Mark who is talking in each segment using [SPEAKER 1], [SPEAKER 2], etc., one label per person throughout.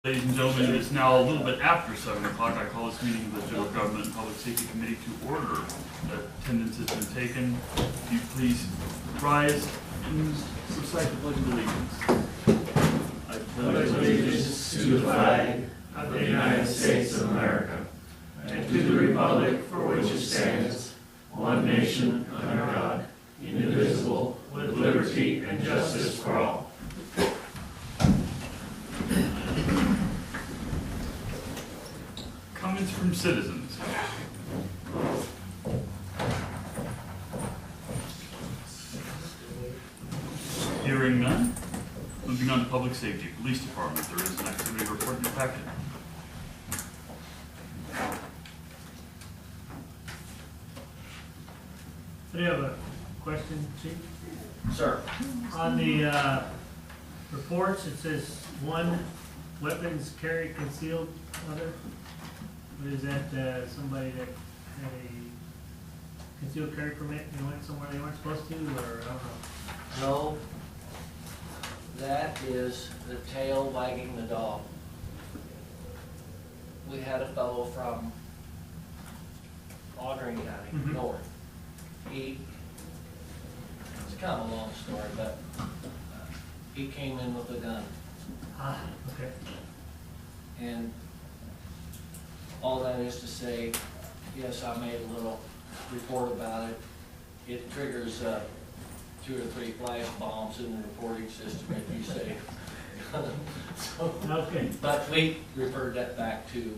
[SPEAKER 1] Ladies and gentlemen, it's now a little bit after 7 o'clock. I call this meeting of the General Government and Public Safety Committee to order. Attendance has been taken. If you please rise and recite the Pledge of Allegiance. I
[SPEAKER 2] pledge allegiance to the flag of the United States of America and to the republic for which it stands, one nation, under God, indivisible, with liberty and justice for all.
[SPEAKER 1] Comments from citizens. Hearing none. Moving on to public safety, police department. There is an activity report in your packet.
[SPEAKER 3] Do you have a question, Chief?
[SPEAKER 2] Sir.
[SPEAKER 3] On the reports, it says one weapons carry concealed other. What is that, somebody that had a concealed carry permit and went somewhere they weren't supposed to, or I don't know?
[SPEAKER 4] No, that is the tail wagging the dog. We had a fellow from Audrain County, north. It's kind of a long story, but he came in with a gun.
[SPEAKER 3] Ah, okay.
[SPEAKER 4] And all that is to say, yes, I made a little report about it. It triggers 2 or 3 flash bombs in the reporting system, if you say. So,
[SPEAKER 3] Okay.
[SPEAKER 4] but we referred that back to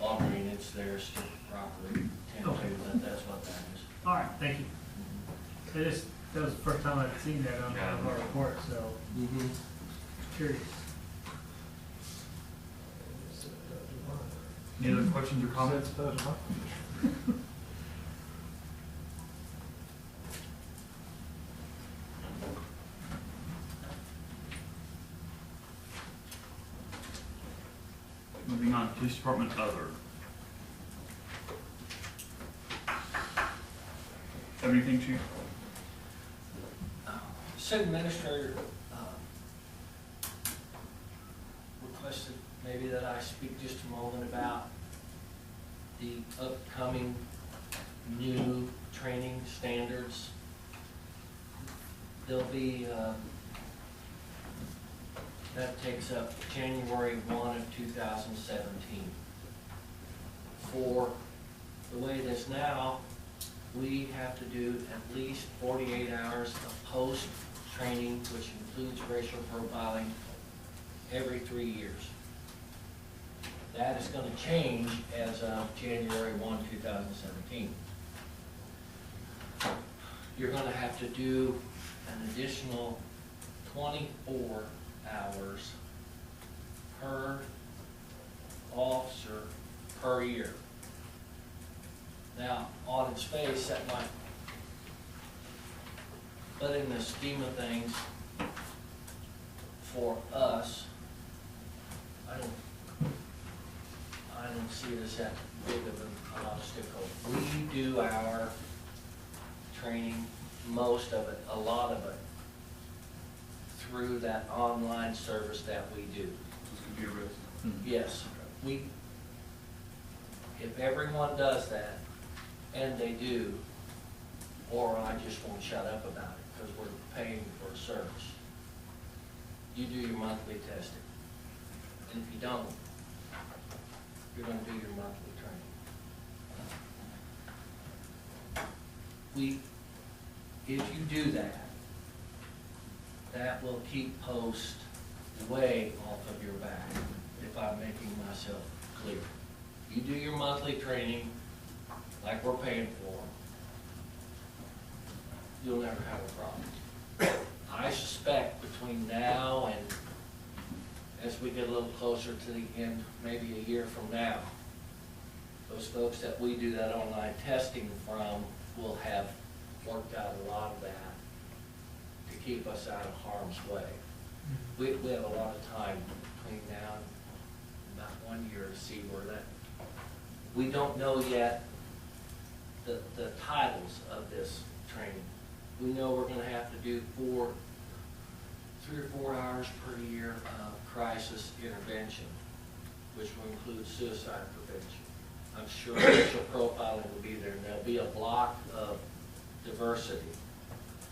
[SPEAKER 4] Audrain. It's theirs to properly tend to, but that's what that is.
[SPEAKER 3] All right, thank you. That was the first time I'd seen that on our report, so curious.
[SPEAKER 1] Any other questions or comments? Moving on, police department other. Have anything, Chief?
[SPEAKER 4] City administrator requested maybe that I speak just a moment about the upcoming new training standards. There'll be, that takes up January 1 of 2017. For the way it is now, we have to do at least 48 hours of post-training, which includes racial profiling, every 3 years. That is going to change as of January 1, 2017. You're going to have to do an additional 24 hours per officer per year. Now, on its face, that might, but in the scheme of things, for us, I don't see it as that big of an obstacle. We do our training, most of it, a lot of it, through that online service that we do.
[SPEAKER 1] This could be a risk.
[SPEAKER 4] Yes, if everyone does that, and they do, or I just won't shut up about it because we're paying for a service. You do your monthly testing. And if you don't, you're going to do your monthly training. If you do that, that will keep post way off of your back, if I'm making myself clear. You do your monthly training like we're paying for, you'll never have a problem. I suspect between now and as we get a little closer to the end, maybe a year from now, those folks that we do that online testing from will have worked out a lot of that to keep us out of harm's way. We have a lot of time between now and about 1 year to see where that, we don't know yet the titles of this training. We know we're going to have to do 4 3 or 4 hours per year of crisis intervention, which will include suicide prevention. I'm sure racial profiling will be there, and there'll be a block of diversity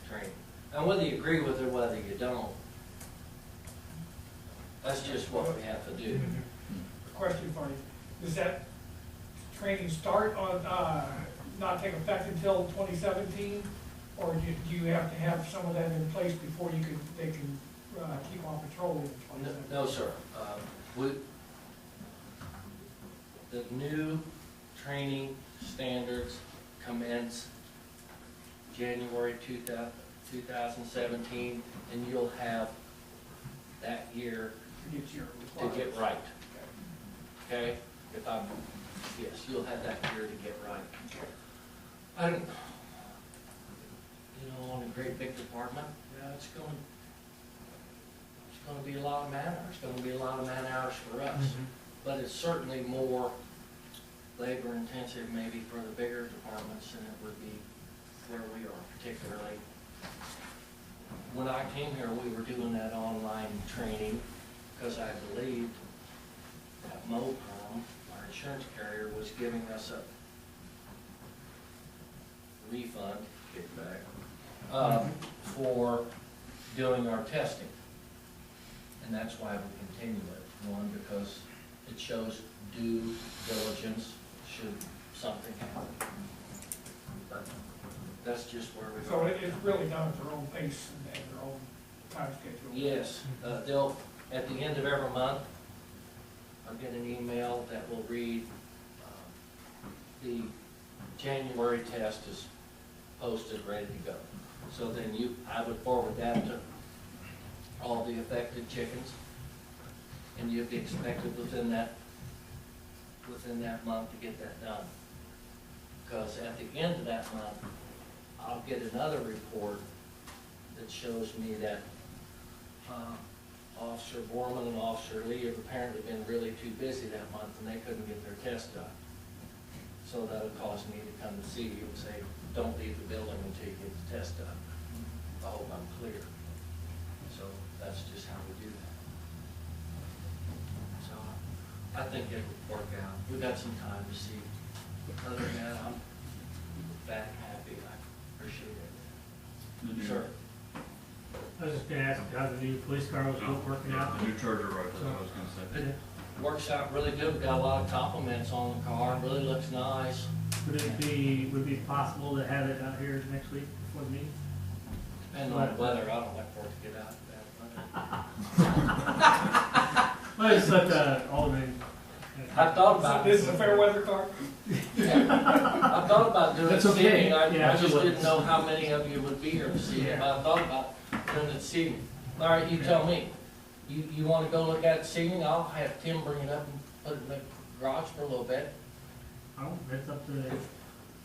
[SPEAKER 4] training. And whether you agree with it, whether you don't, that's just what we have to do.
[SPEAKER 5] Question for you, does that training start on, not take effect until 2017? Or do you have to have some of that in place before they can keep on patrol in 2017?
[SPEAKER 4] No, sir. The new training standards commence January 2017, and you'll have that year to get right. Okay? Yes, you'll have that year to get right. I don't, on a great big department, yeah, it's going to be a lot of man hours. It's going to be a lot of man hours for us. But it's certainly more labor intensive maybe for the bigger departments than it would be where we are particularly. When I came here, we were doing that online training because I believed that MOPROM, our insurance carrier, was giving us a refund, kickback, for doing our testing. And that's why we continue it. One, because it shows due diligence should something happen. But that's just where we
[SPEAKER 5] So
[SPEAKER 4] are.
[SPEAKER 5] it's really done at their own pace and at their own time schedule?
[SPEAKER 4] Yes, they'll, at the end of every month, I'll get an email that will read, the January test is posted, ready to go. So then I would forward that to all the affected chickens, and you'd be expected within that month to get that done. Because at the end of that month, I'll get another report that shows me that Officer Borman and Officer Lee have apparently been really too busy that month and they couldn't get their test done. So that'll cause me to come and see you and say, don't leave the building until you get the test done. I hope I'm clear. So that's just how we do that. So I think it'll work out. We've got some time to see. Other than that, I'm back happy. I appreciate it. Sure.
[SPEAKER 3] I was just gonna ask how the new police car was working out.
[SPEAKER 1] The new Charger rifle, I was gonna say.
[SPEAKER 3] It-
[SPEAKER 4] Works out really good. We got a lot of compliments on the car. It really looks nice.
[SPEAKER 3] would it be possible to have it out here next week before the meeting?
[SPEAKER 4] Depending on the weather, I don't like for it to get out bad weather.
[SPEAKER 3] Well, just let the Alderman.
[SPEAKER 4] I thought about
[SPEAKER 5] This is a fair weather car?
[SPEAKER 4] I thought about doing
[SPEAKER 3] That's
[SPEAKER 4] it
[SPEAKER 3] okay.
[SPEAKER 4] seating. I
[SPEAKER 3] Yeah,
[SPEAKER 4] just
[SPEAKER 3] it
[SPEAKER 4] didn't
[SPEAKER 3] was.
[SPEAKER 4] know how many of you would be here to see it. But I thought about doing it seating. All right, you tell me. You want to go look at it seating? I'll have Tim bring it up and put it in the garage for a little bit.
[SPEAKER 3] Oh, that's up to,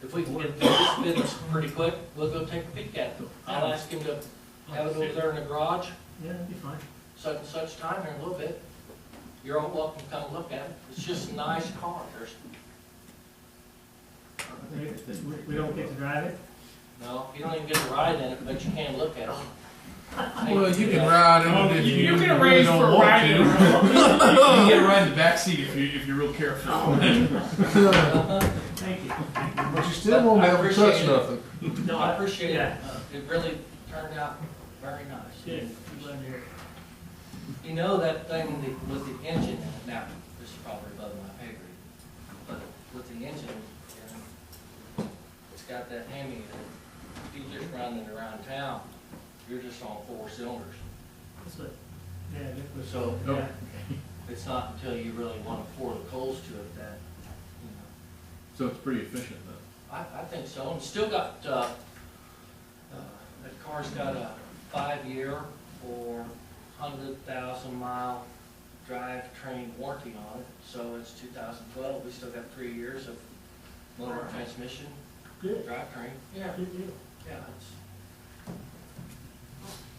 [SPEAKER 4] If we can get through this business pretty quick, we'll go take a peek at it. I'll ask him to have it over there in the garage,
[SPEAKER 3] yeah, that'd be fine.
[SPEAKER 4] such and such time in a little bit. You're all welcome to come look at it. It's just a nice car.
[SPEAKER 3] We don't get to drive it?
[SPEAKER 4] No, you don't even get to ride in it, but you can look at it.
[SPEAKER 6] Well, you can ride in it if
[SPEAKER 5] You can
[SPEAKER 6] really
[SPEAKER 5] arrange
[SPEAKER 6] don't
[SPEAKER 5] for
[SPEAKER 6] want
[SPEAKER 5] riding.
[SPEAKER 6] to.
[SPEAKER 7] You can get a ride in the back seat if you're real careful.
[SPEAKER 3] Thank you.
[SPEAKER 6] But you still won't
[SPEAKER 4] I
[SPEAKER 6] be able to
[SPEAKER 4] appreciate
[SPEAKER 6] touch
[SPEAKER 4] it.
[SPEAKER 6] nothing.
[SPEAKER 4] No, I appreciate it.
[SPEAKER 3] Yeah.
[SPEAKER 4] It really turned out very nice.
[SPEAKER 3] Good, I'm glad to hear it.
[SPEAKER 4] You know that thing with the engine in it, now, this is probably above my pay grade, but with the engine, it's got that Hemi in it. If you just run it around town, you're just on 4 cylinders.
[SPEAKER 3] That's what, yeah, Nick was.
[SPEAKER 4] So-
[SPEAKER 3] Yeah.
[SPEAKER 4] It's not until you really want to pour the coals to it that,
[SPEAKER 7] So it's pretty efficient though.
[SPEAKER 4] I think so. And still got, that car's got a 5-year or 100,000 mile drivetrain warranty on it. So it's 2012. We still got 3 years of motor transmission,
[SPEAKER 3] Good.
[SPEAKER 4] drivetrain. Yeah,
[SPEAKER 3] Good deal.
[SPEAKER 4] yeah.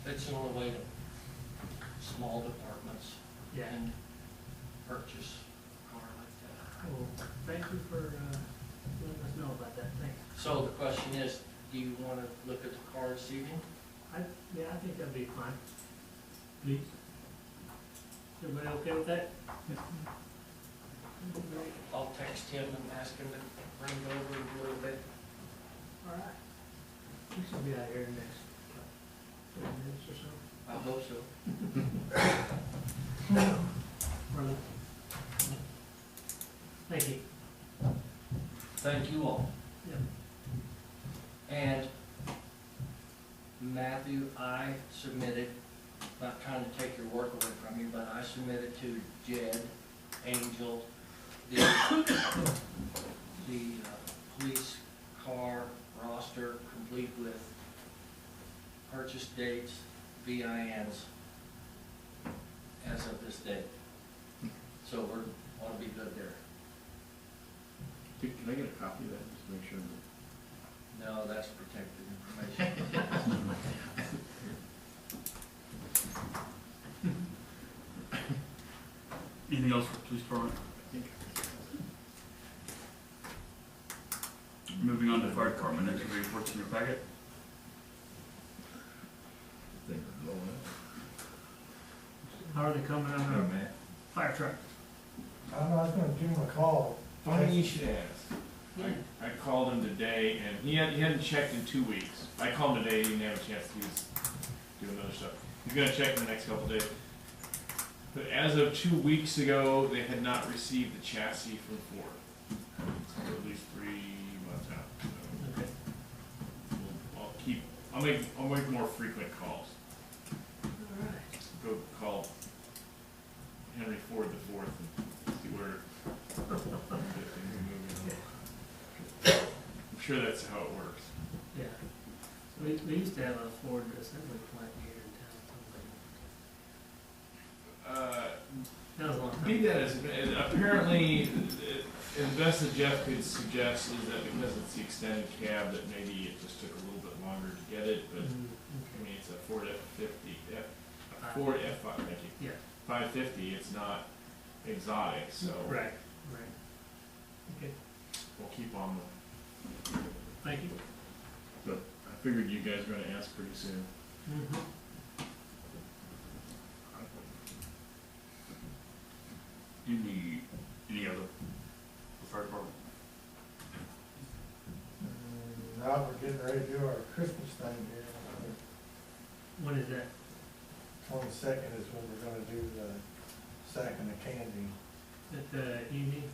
[SPEAKER 4] It's the only way to small departments
[SPEAKER 3] Yeah.
[SPEAKER 4] can purchase a car like that.
[SPEAKER 3] Well, thank you for, letting us know about that, thanks.
[SPEAKER 4] So the question is, do you want to look at the car this evening?
[SPEAKER 3] Yeah, I think that'd be fine. please. Everybody okay with that?
[SPEAKER 4] I'll text him and ask him to bring it over a little bit.
[SPEAKER 3] All right. We should be out here in the next 30 minutes or so.
[SPEAKER 4] I hope so.
[SPEAKER 3] Marlon? Thank you.
[SPEAKER 4] Thank you all.
[SPEAKER 3] Yep.
[SPEAKER 4] And Matthew, I submitted, not trying to take your work away from you, but I submitted to Jed Angel the police car roster complete with purchase dates, VINs as of this date. So we're, ought to be good there.
[SPEAKER 7] Can I get a copy of that, just to make sure that?
[SPEAKER 4] No, that's protected information.
[SPEAKER 1] Anything else for police department? Moving on to fire department, next reports in your packet.
[SPEAKER 6] Things are blowing up.
[SPEAKER 3] How are they coming on
[SPEAKER 6] Oh,
[SPEAKER 3] our
[SPEAKER 6] man.
[SPEAKER 3] fire truck?
[SPEAKER 2] I was gonna give him a call.
[SPEAKER 7] Funny you should ask. I called him today, and he hadn't checked in 2 weeks. I called him today, he didn't have a chance, he was doing other stuff. He's gonna check in the next couple days. But as of 2 weeks ago, they had not received the chassis from Ford. So at least 3 months out. So
[SPEAKER 3] Okay.
[SPEAKER 7] I'll make more frequent calls.
[SPEAKER 3] All right.
[SPEAKER 7] Go call Henry Ford the Fourth and see where things are moving. I'm sure that's how it works.
[SPEAKER 3] Yeah. We used to have a Ford assembly plant here in town. That was a long time.
[SPEAKER 7] Maybe that is, apparently, as best as Jeff could suggest, is that because it's the extended cab, that maybe it just took a little bit longer to get it, but, I mean, it's a Ford F-50, Ford F5, thank you.
[SPEAKER 3] Yeah.
[SPEAKER 7] 550, it's not exotic, so.
[SPEAKER 3] Right. Okay,
[SPEAKER 7] We'll keep on the,
[SPEAKER 3] thank you.
[SPEAKER 7] but I figured you guys were gonna ask pretty soon.
[SPEAKER 1] Do you need any other for fire department?
[SPEAKER 2] Now we're getting ready to do our Christmas thing here.
[SPEAKER 3] When is that?
[SPEAKER 2] 22nd is when we're gonna do the sacking of candy.
[SPEAKER 3] At the evening?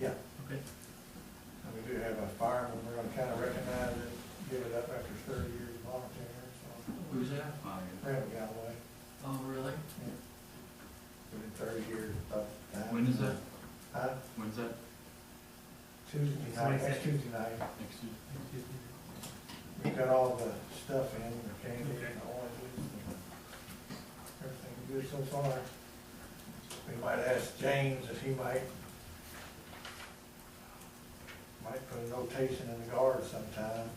[SPEAKER 2] Yeah.
[SPEAKER 3] Okay.
[SPEAKER 2] And we do have a fireman, we're gonna kind of recognize it, give it up after 30 years of volunteering, so.
[SPEAKER 4] Who's that?
[SPEAKER 2] Randy Galloway,
[SPEAKER 4] Oh, really?
[SPEAKER 2] within 30 years, tough time.
[SPEAKER 1] When is that?
[SPEAKER 2] When's
[SPEAKER 1] that?
[SPEAKER 2] Tuesday night, next
[SPEAKER 3] 22nd.
[SPEAKER 2] Tuesday night.
[SPEAKER 1] Next Tuesday.
[SPEAKER 2] We've got all the stuff in, the candy
[SPEAKER 3] Okay.
[SPEAKER 2] and the oranges, and everything good so far. We might ask James if he might put a notation in the guard sometime.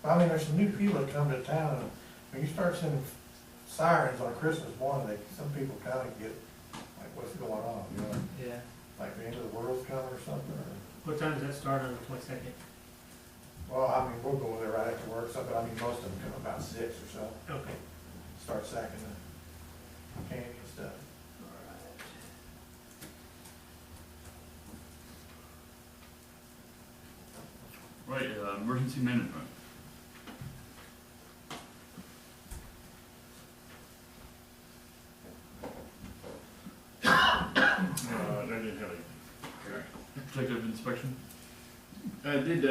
[SPEAKER 2] I mean, there's some new people that come to town, and when you start sending sirens on Christmas morning, some people kind of get, like, what's going on, you know?
[SPEAKER 3] Yeah.
[SPEAKER 2] Like the end of the world's coming or something, or,
[SPEAKER 3] What time does that start on the 22nd?
[SPEAKER 2] well, I mean, we'll go there right after work, so, but I mean, most of them come about 6 or so,
[SPEAKER 3] Okay.
[SPEAKER 2] start sacking the candy and stuff.
[SPEAKER 1] Right, emergency management.
[SPEAKER 7] I didn't have
[SPEAKER 1] Protective inspection.
[SPEAKER 7] I did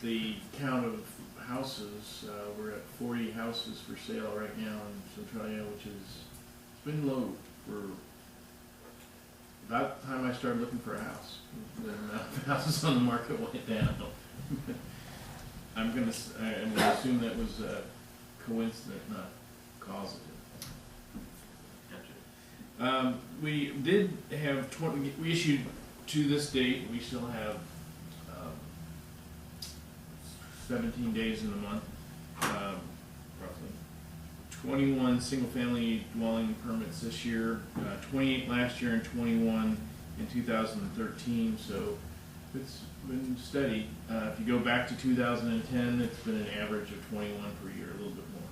[SPEAKER 7] the count of houses. We're at 40 houses for sale right now in Centralia, which is, it's been low for about the time I started looking for a house. The amount of houses on the market went down. I'm gonna assume that was coincident, not causative.
[SPEAKER 1] Gotcha.
[SPEAKER 7] We did have 20, we issued to this date, we still have 17 days in the month, roughly. 21 single-family dwelling permits this year, 28 last year and 21 in 2013, so it's been steady. If you go back to 2010, it's been an average of 21 per year, a little bit more.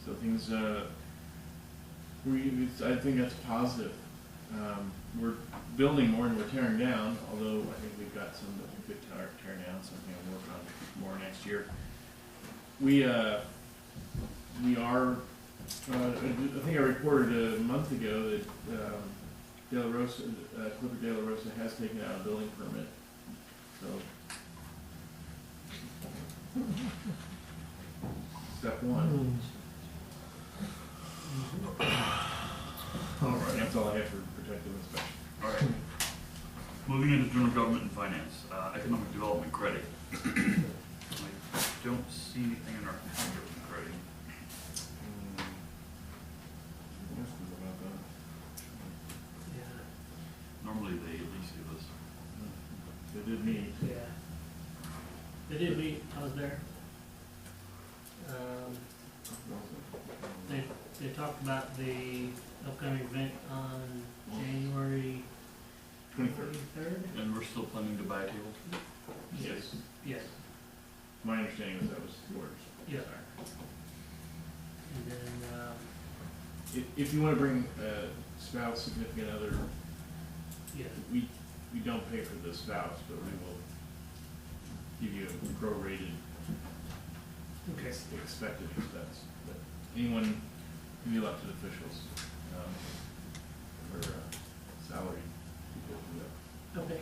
[SPEAKER 7] So things I think that's positive. We're building more than we're tearing down, although I think we've got some that we could tear down, something I'll work on more next year. We are, I think I reported a month ago that De La Rosa, Clifford De La Rosa has taken out a building permit, so. Step one.
[SPEAKER 1] All right.
[SPEAKER 7] That's all I have for protective inspection.
[SPEAKER 1] All right. Moving into general government and finance, economic development credit. I don't see anything in our packet on credit. Normally they at least give us.
[SPEAKER 7] They did meet.
[SPEAKER 3] Yeah. They did meet, I was there. They talked about the upcoming event on January 23rd?
[SPEAKER 1] And we're still planning to buy a table?
[SPEAKER 7] Yes.
[SPEAKER 3] Yes.
[SPEAKER 7] My understanding was that was the orders.
[SPEAKER 3] Yeah. And then,
[SPEAKER 7] If you want to bring a spouse, significant other,
[SPEAKER 3] yeah,
[SPEAKER 7] we don't pay for the spouse, but we will give you a prorated
[SPEAKER 3] okay.
[SPEAKER 7] expected expense. But anyone, any elected officials, or salary people do that.
[SPEAKER 3] Okay.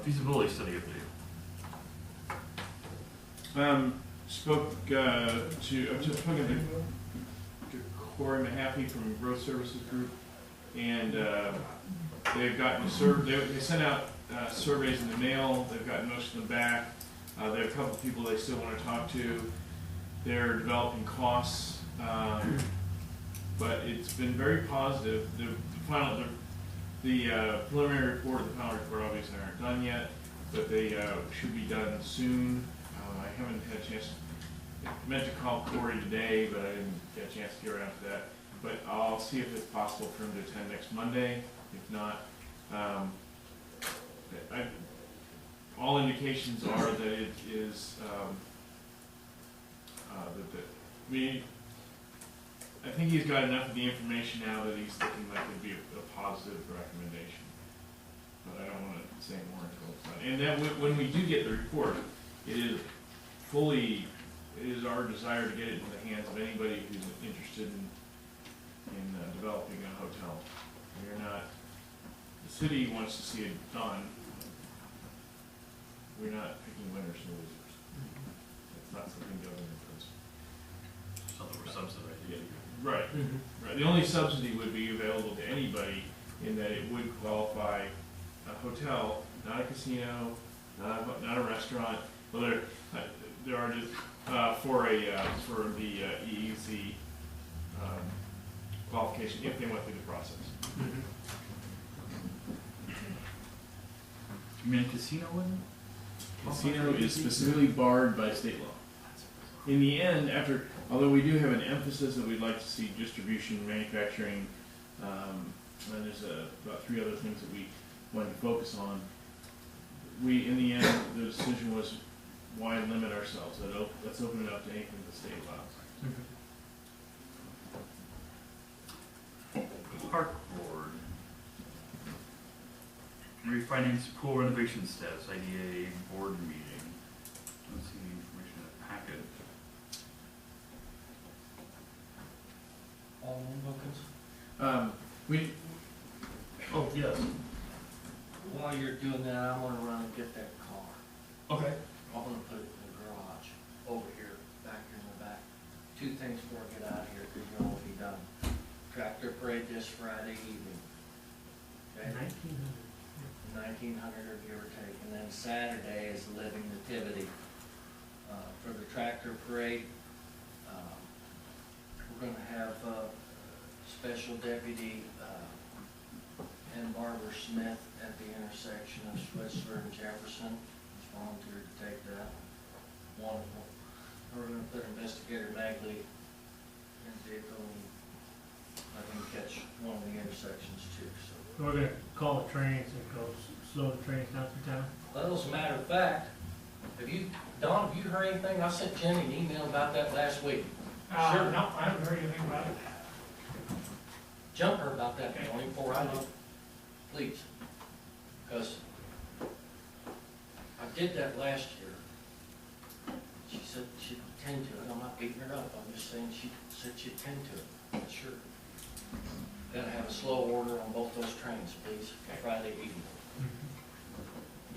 [SPEAKER 1] Feasibility study update.
[SPEAKER 7] Spoke to Corey Mahaffey from Growth Services Group, and they've gotten they sent out surveys in the mail. They've gotten most of them back. They have a couple of people they still want to talk to. They're developing costs, but it's been very positive. The preliminary report and the final report obviously aren't done yet, but they should be done soon. I haven't had a chance. I meant to call Corey today, but I didn't get a chance to get around to that. But I'll see if it's possible for him to attend next Monday. If not, all indications are that it is I think he's got enough of the information now that he's looking like it'd be a positive recommendation. But I don't want to say more until it's done. And then when we do get the report, it is our desire to get it into the hands of anybody who's interested in developing a hotel. We're not, the city wants to see it done. We're not picking winners and losers. It's not something government does.
[SPEAKER 1] Something we're subsidizing.
[SPEAKER 7] Right. Right. The only subsidy would be available to anybody in that it would qualify a hotel, not a casino, not a restaurant. Well, there are just for the EEZ qualification if they went through the process.
[SPEAKER 1] You mean a casino wouldn't?
[SPEAKER 7] Casino is specifically barred by state law. In the end, although we do have an emphasis that we'd like to see distribution, manufacturing, and there's about 3 other things that we wanted to focus on. In the end, the decision was, why limit ourselves? Let's open it up to anything the state allows.
[SPEAKER 1] Park board. Refinance pool renovation status, IDA board meeting. Don't see any information in the packet.
[SPEAKER 4] All bookings?
[SPEAKER 1] Oh, yes.
[SPEAKER 4] While you're doing that, I wanna run and get that car.
[SPEAKER 1] Okay.
[SPEAKER 4] I'm gonna put it in the garage, over here, back here in the back. 2 things before I get out of here, cause you're all be done. Tractor parade this Friday evening. Okay? 1900 or give or take, and then Saturday is the Living Nativity. For the tractor parade, we're gonna have Special Deputy and Barbara Smith at the intersection of Schweitzer and Jefferson. He's volunteered to take that. Wonderful. We're gonna put Investigator Magley in the vehicle and let him catch one of the intersections too, so.
[SPEAKER 3] We're gonna call the trains and go slow the trains down through town.
[SPEAKER 4] Well, as a matter of fact, Don, have you heard anything? I sent Jenny an email about that last week.
[SPEAKER 5] No, I haven't heard anything about it.
[SPEAKER 4] Jump her about that, Tony, before I do, please. Because I did that last year. She said she'd tend to it. I'm not beating her up. I'm just saying she said she'd tend to it. Sure. Gotta have a slow order on both those trains, please, Friday evening.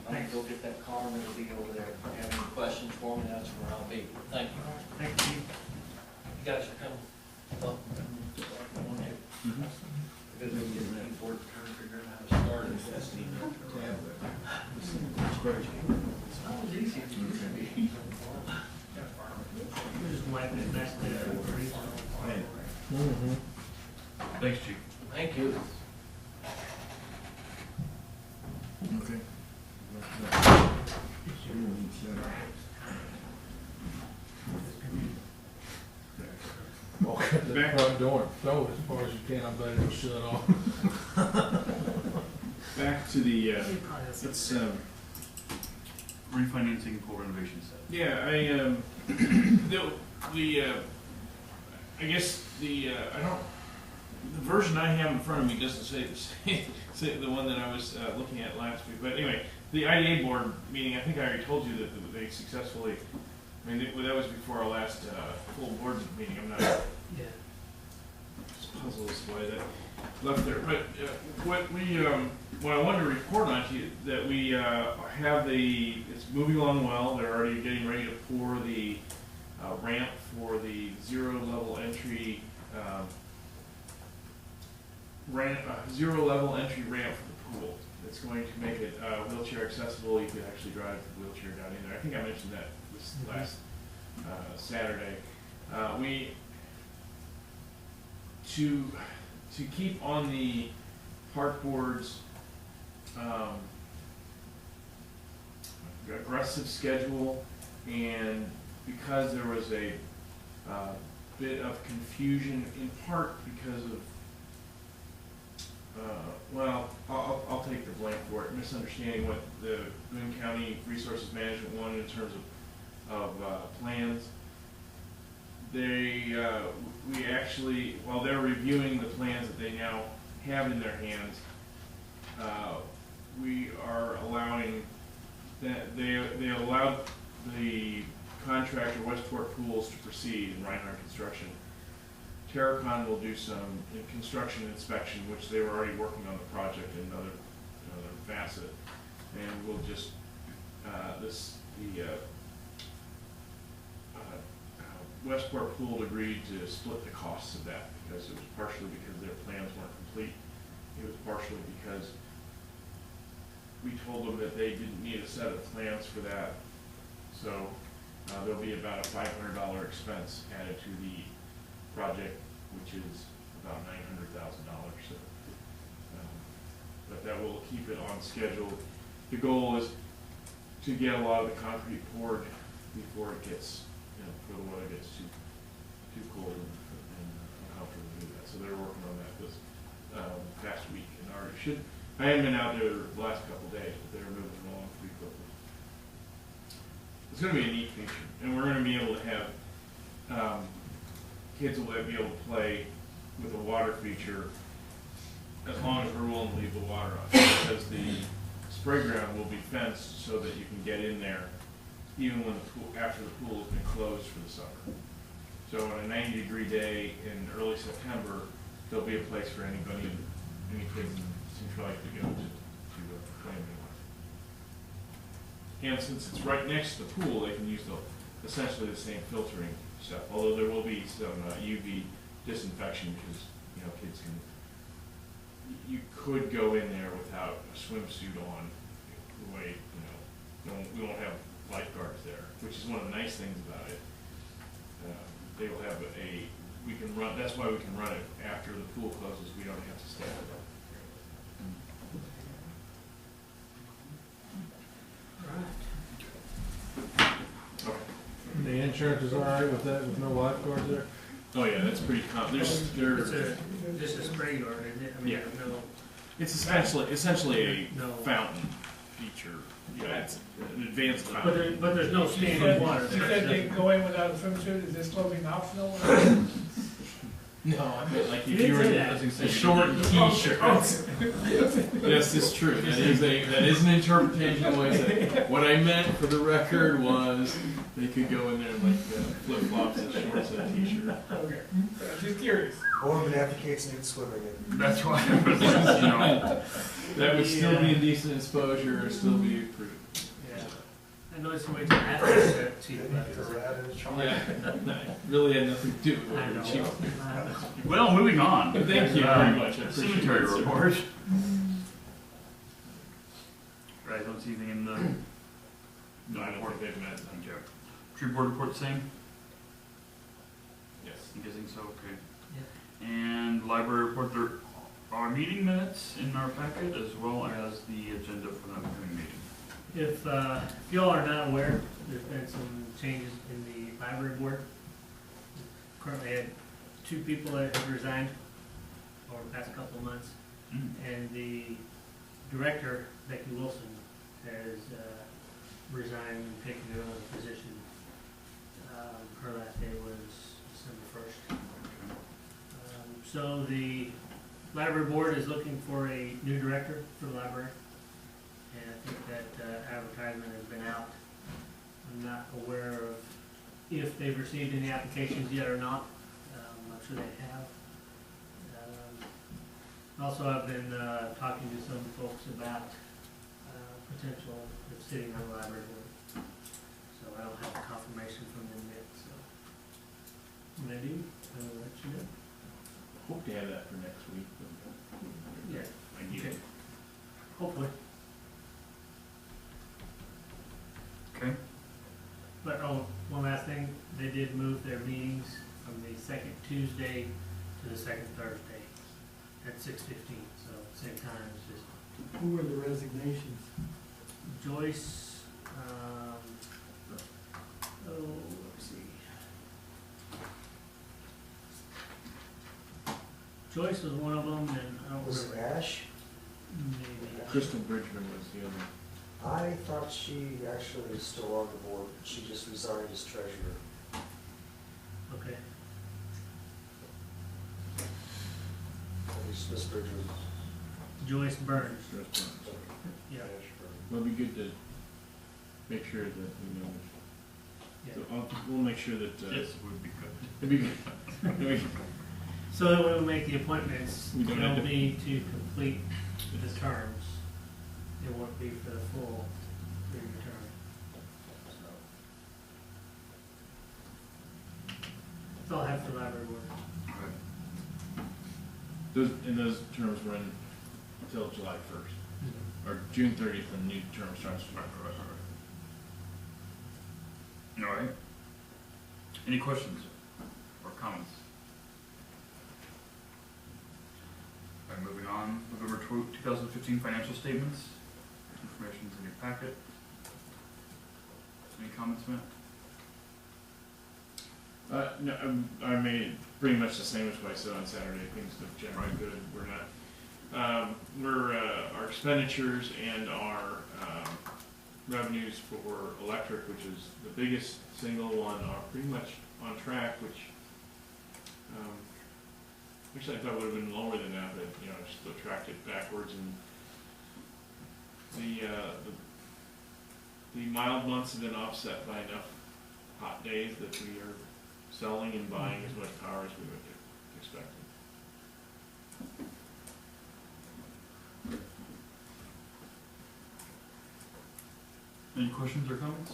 [SPEAKER 4] I'm gonna go get that car and it'll be over there. If you have any questions for me, that's where I'll be. Thank you.
[SPEAKER 3] Thank you.
[SPEAKER 4] You guys are coming. Well, because we get ready for it, trying to figure out how to start it. That was easy.
[SPEAKER 3] We're just wiping it back there.
[SPEAKER 1] Thanks, Chief.
[SPEAKER 4] Thank you.
[SPEAKER 6] Okay.
[SPEAKER 8] Walk out the front door and throw it as far as you can, I bet it'll shut off.
[SPEAKER 7] Back to the, let's,
[SPEAKER 1] Refinancing pool renovation set.
[SPEAKER 7] yeah, I guess the version I have in front of me doesn't say the one that I was looking at last week. But anyway, the IDA board meeting, I think I already told you that they successfully, I mean, that was before our last full board meeting. I'm not
[SPEAKER 3] Yeah.
[SPEAKER 7] just puzzled as to why that left there. But what I wanted to report on to you, that we have it's moving along well. They're already getting ready to pour the ramp for the zero level entry zero level entry ramp for the pool. It's going to make it wheelchair accessible. You could actually drive the wheelchair down in there. I think I mentioned that this last Saturday. To keep on the park board's aggressive schedule, and because there was a bit of confusion, in part because of well, I'll take the blame for it, misunderstanding what the Boone County Resources Management wanted in terms of plans. We actually, while they're reviewing the plans that they now have in their hands, we are allowing that they allowed the contractor Westport Pools to proceed in Reinhardt Construction. Terracon will do some construction inspection, which they were already working on the project in another facet, and we'll just Westport Pool agreed to split the costs of that, because it was partially because their plans weren't complete. It was partially because we told them that they didn't need a set of plans for that. So there'll be about a $500 expense added to the project, which is about $900,000. So, but that will keep it on schedule. The goal is to get a lot of the concrete poured before it gets, before the weather gets too cold and uncomfortable to do that. So they're working on that this past week, and already should. I haven't been out there the last couple of days, but they're moving along pretty quickly. It's going to be a neat feature, and we're going to be able to have kids will be able to play with the water feature as long as we're willing to leave the water on, because the spray ground will be fenced so that you can get in there even when the pool, after the pool has been closed for the summer. So on a 90-degree day in early September, there'll be a place for any kids in Centralia to go to play in the water. And since it's right next to the pool, they can use essentially the same filtering stuff. Although there will be some UV disinfection, because kids can. You could go in there without a swimsuit on. The way we won't have lifeguards there, which is one of the nice things about it. They will have we can run. That's why we can run it after the pool closes. We don't have to stay there. Okay.
[SPEAKER 8] The insurance is all right with that, with no lifeguards there?
[SPEAKER 7] Oh yeah, that's pretty common.
[SPEAKER 3] It's just a spray yard, isn't it? I mean,
[SPEAKER 7] Yeah.
[SPEAKER 3] no.
[SPEAKER 7] It's essentially a
[SPEAKER 3] No.
[SPEAKER 7] fountain. feature. Yeah, it's an advanced
[SPEAKER 3] But
[SPEAKER 7] time.
[SPEAKER 3] there's no standing water
[SPEAKER 5] You said they
[SPEAKER 3] there.
[SPEAKER 5] go in without a swimsuit, is this clothing optional?
[SPEAKER 7] No, I meant like
[SPEAKER 3] You
[SPEAKER 7] if you were
[SPEAKER 3] did
[SPEAKER 7] in
[SPEAKER 3] say that.
[SPEAKER 7] a short t-shirt. Yes, it's true. That is an interpretation of what I said. What I meant for the record was they could go in there in like flip flops and shorts and a t-shirt.
[SPEAKER 5] Okay, just curious.
[SPEAKER 9] Woman advocates nude swimming in.
[SPEAKER 1] That's why I was, you know,
[SPEAKER 7] That would still be indecent exposure and still be approved.
[SPEAKER 3] Yeah. I know somebody to athletes that cheap.
[SPEAKER 9] Maybe a rat in a jar.
[SPEAKER 7] Yeah, that really had nothing to do with
[SPEAKER 3] I
[SPEAKER 7] what
[SPEAKER 3] know.
[SPEAKER 7] the chief.
[SPEAKER 1] well, moving on.
[SPEAKER 7] Thank you very much. I appreciate
[SPEAKER 1] Cemetery
[SPEAKER 7] it, sir.
[SPEAKER 1] report. Right, don't see anything in the.
[SPEAKER 7] No, I don't think they've met.
[SPEAKER 1] Thank you. Tree board report, same?
[SPEAKER 7] Yes.
[SPEAKER 1] I'm guessing so, okay. And library report, there are meeting minutes in our packet as well as the agenda for the upcoming meeting.
[SPEAKER 3] If y'all are not aware, there's been some changes in the library board. Currently had 2 people that have resigned over the past couple of months. And the director, Becky Wilson, has resigned and taken another position. Her last day was December 1st. So the library board is looking for a new director for the library. And I think that advertisement has been out. I'm not aware of if they've received any applications yet or not. I'm sure they have. Also, I've been talking to some folks about potential of sitting on the library board. So I don't have a confirmation from them yet, so when I do, I will let you know.
[SPEAKER 7] Hope to have that for next week.
[SPEAKER 3] Yeah,
[SPEAKER 7] I need
[SPEAKER 3] okay.
[SPEAKER 7] it.
[SPEAKER 3] Hopefully.
[SPEAKER 1] Okay.
[SPEAKER 3] But, oh, one last thing, they did move their meetings from the second Tuesday to the second Thursday at 6:15, so same time, it's just
[SPEAKER 2] Who were the resignations?
[SPEAKER 3] Joyce, let's see. Joyce was one of them, and I don't
[SPEAKER 9] Was it
[SPEAKER 3] remember,
[SPEAKER 9] Ash?
[SPEAKER 3] maybe.
[SPEAKER 7] Crystal Bridgman was the other.
[SPEAKER 9] I thought she actually was still on the board, but she just resigned as treasurer.
[SPEAKER 3] Okay,
[SPEAKER 9] At least Miss Bridger was.
[SPEAKER 3] Joyce Burns, yeah,
[SPEAKER 7] Well, it'd be good to make sure that we know.
[SPEAKER 3] yeah.
[SPEAKER 7] So we'll make sure that.
[SPEAKER 1] Yes, would be good.
[SPEAKER 7] It'd be good. It'd be-
[SPEAKER 3] So that when we make the appointments,
[SPEAKER 7] We don't have
[SPEAKER 3] they'll
[SPEAKER 7] to-
[SPEAKER 3] be to complete the terms. It won't be for the full 3-year term. So. That's all I have for library board.
[SPEAKER 1] Okay.
[SPEAKER 7] Those terms run until July 1st, or June 30th, and the new term starts.
[SPEAKER 1] All right. Any questions or comments? All right, moving on. November 2015 financial statements. Information's in your packet. Any comments, Matt?
[SPEAKER 7] No, I made pretty much the same as what I said on Saturday. Things look generally good. We're not. Our expenditures and our revenues for electric, which is the biggest single one, are pretty much on track. Which actually I thought would have been lower than that, but you know, I still tracked it backwards. And the mild months have been offset by enough hot days that we are selling and buying as much power as we would expect.
[SPEAKER 1] Any questions or comments?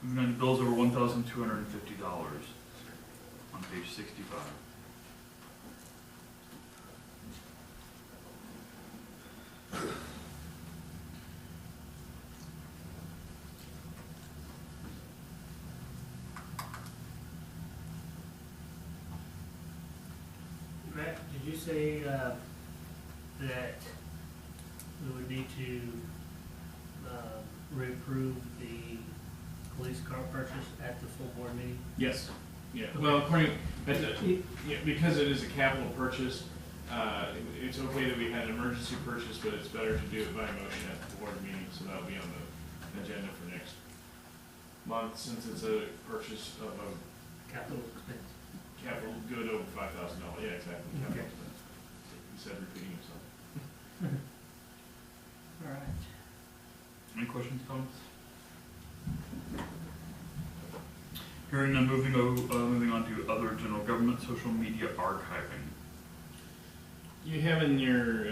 [SPEAKER 1] Moving on to bills over $1,250 on page 65.
[SPEAKER 3] Matt, did you say that we would need to reapprove the police car purchase at the full board meeting?
[SPEAKER 7] Yes. Yeah, well, according, yeah, because it is a capital purchase, it's okay that we had an emergency purchase, but it's better to do it by motion at the board meeting, so that'll be on the agenda for next month, since it's a purchase of a
[SPEAKER 3] Capital expense.
[SPEAKER 7] capital good over $5,000. Yeah, exactly, capital
[SPEAKER 3] Okay.
[SPEAKER 7] expense. He said repeating himself.
[SPEAKER 3] All right.
[SPEAKER 1] Any questions, comments? Hearing none, moving on to other general government, social media archiving.
[SPEAKER 7] You have in your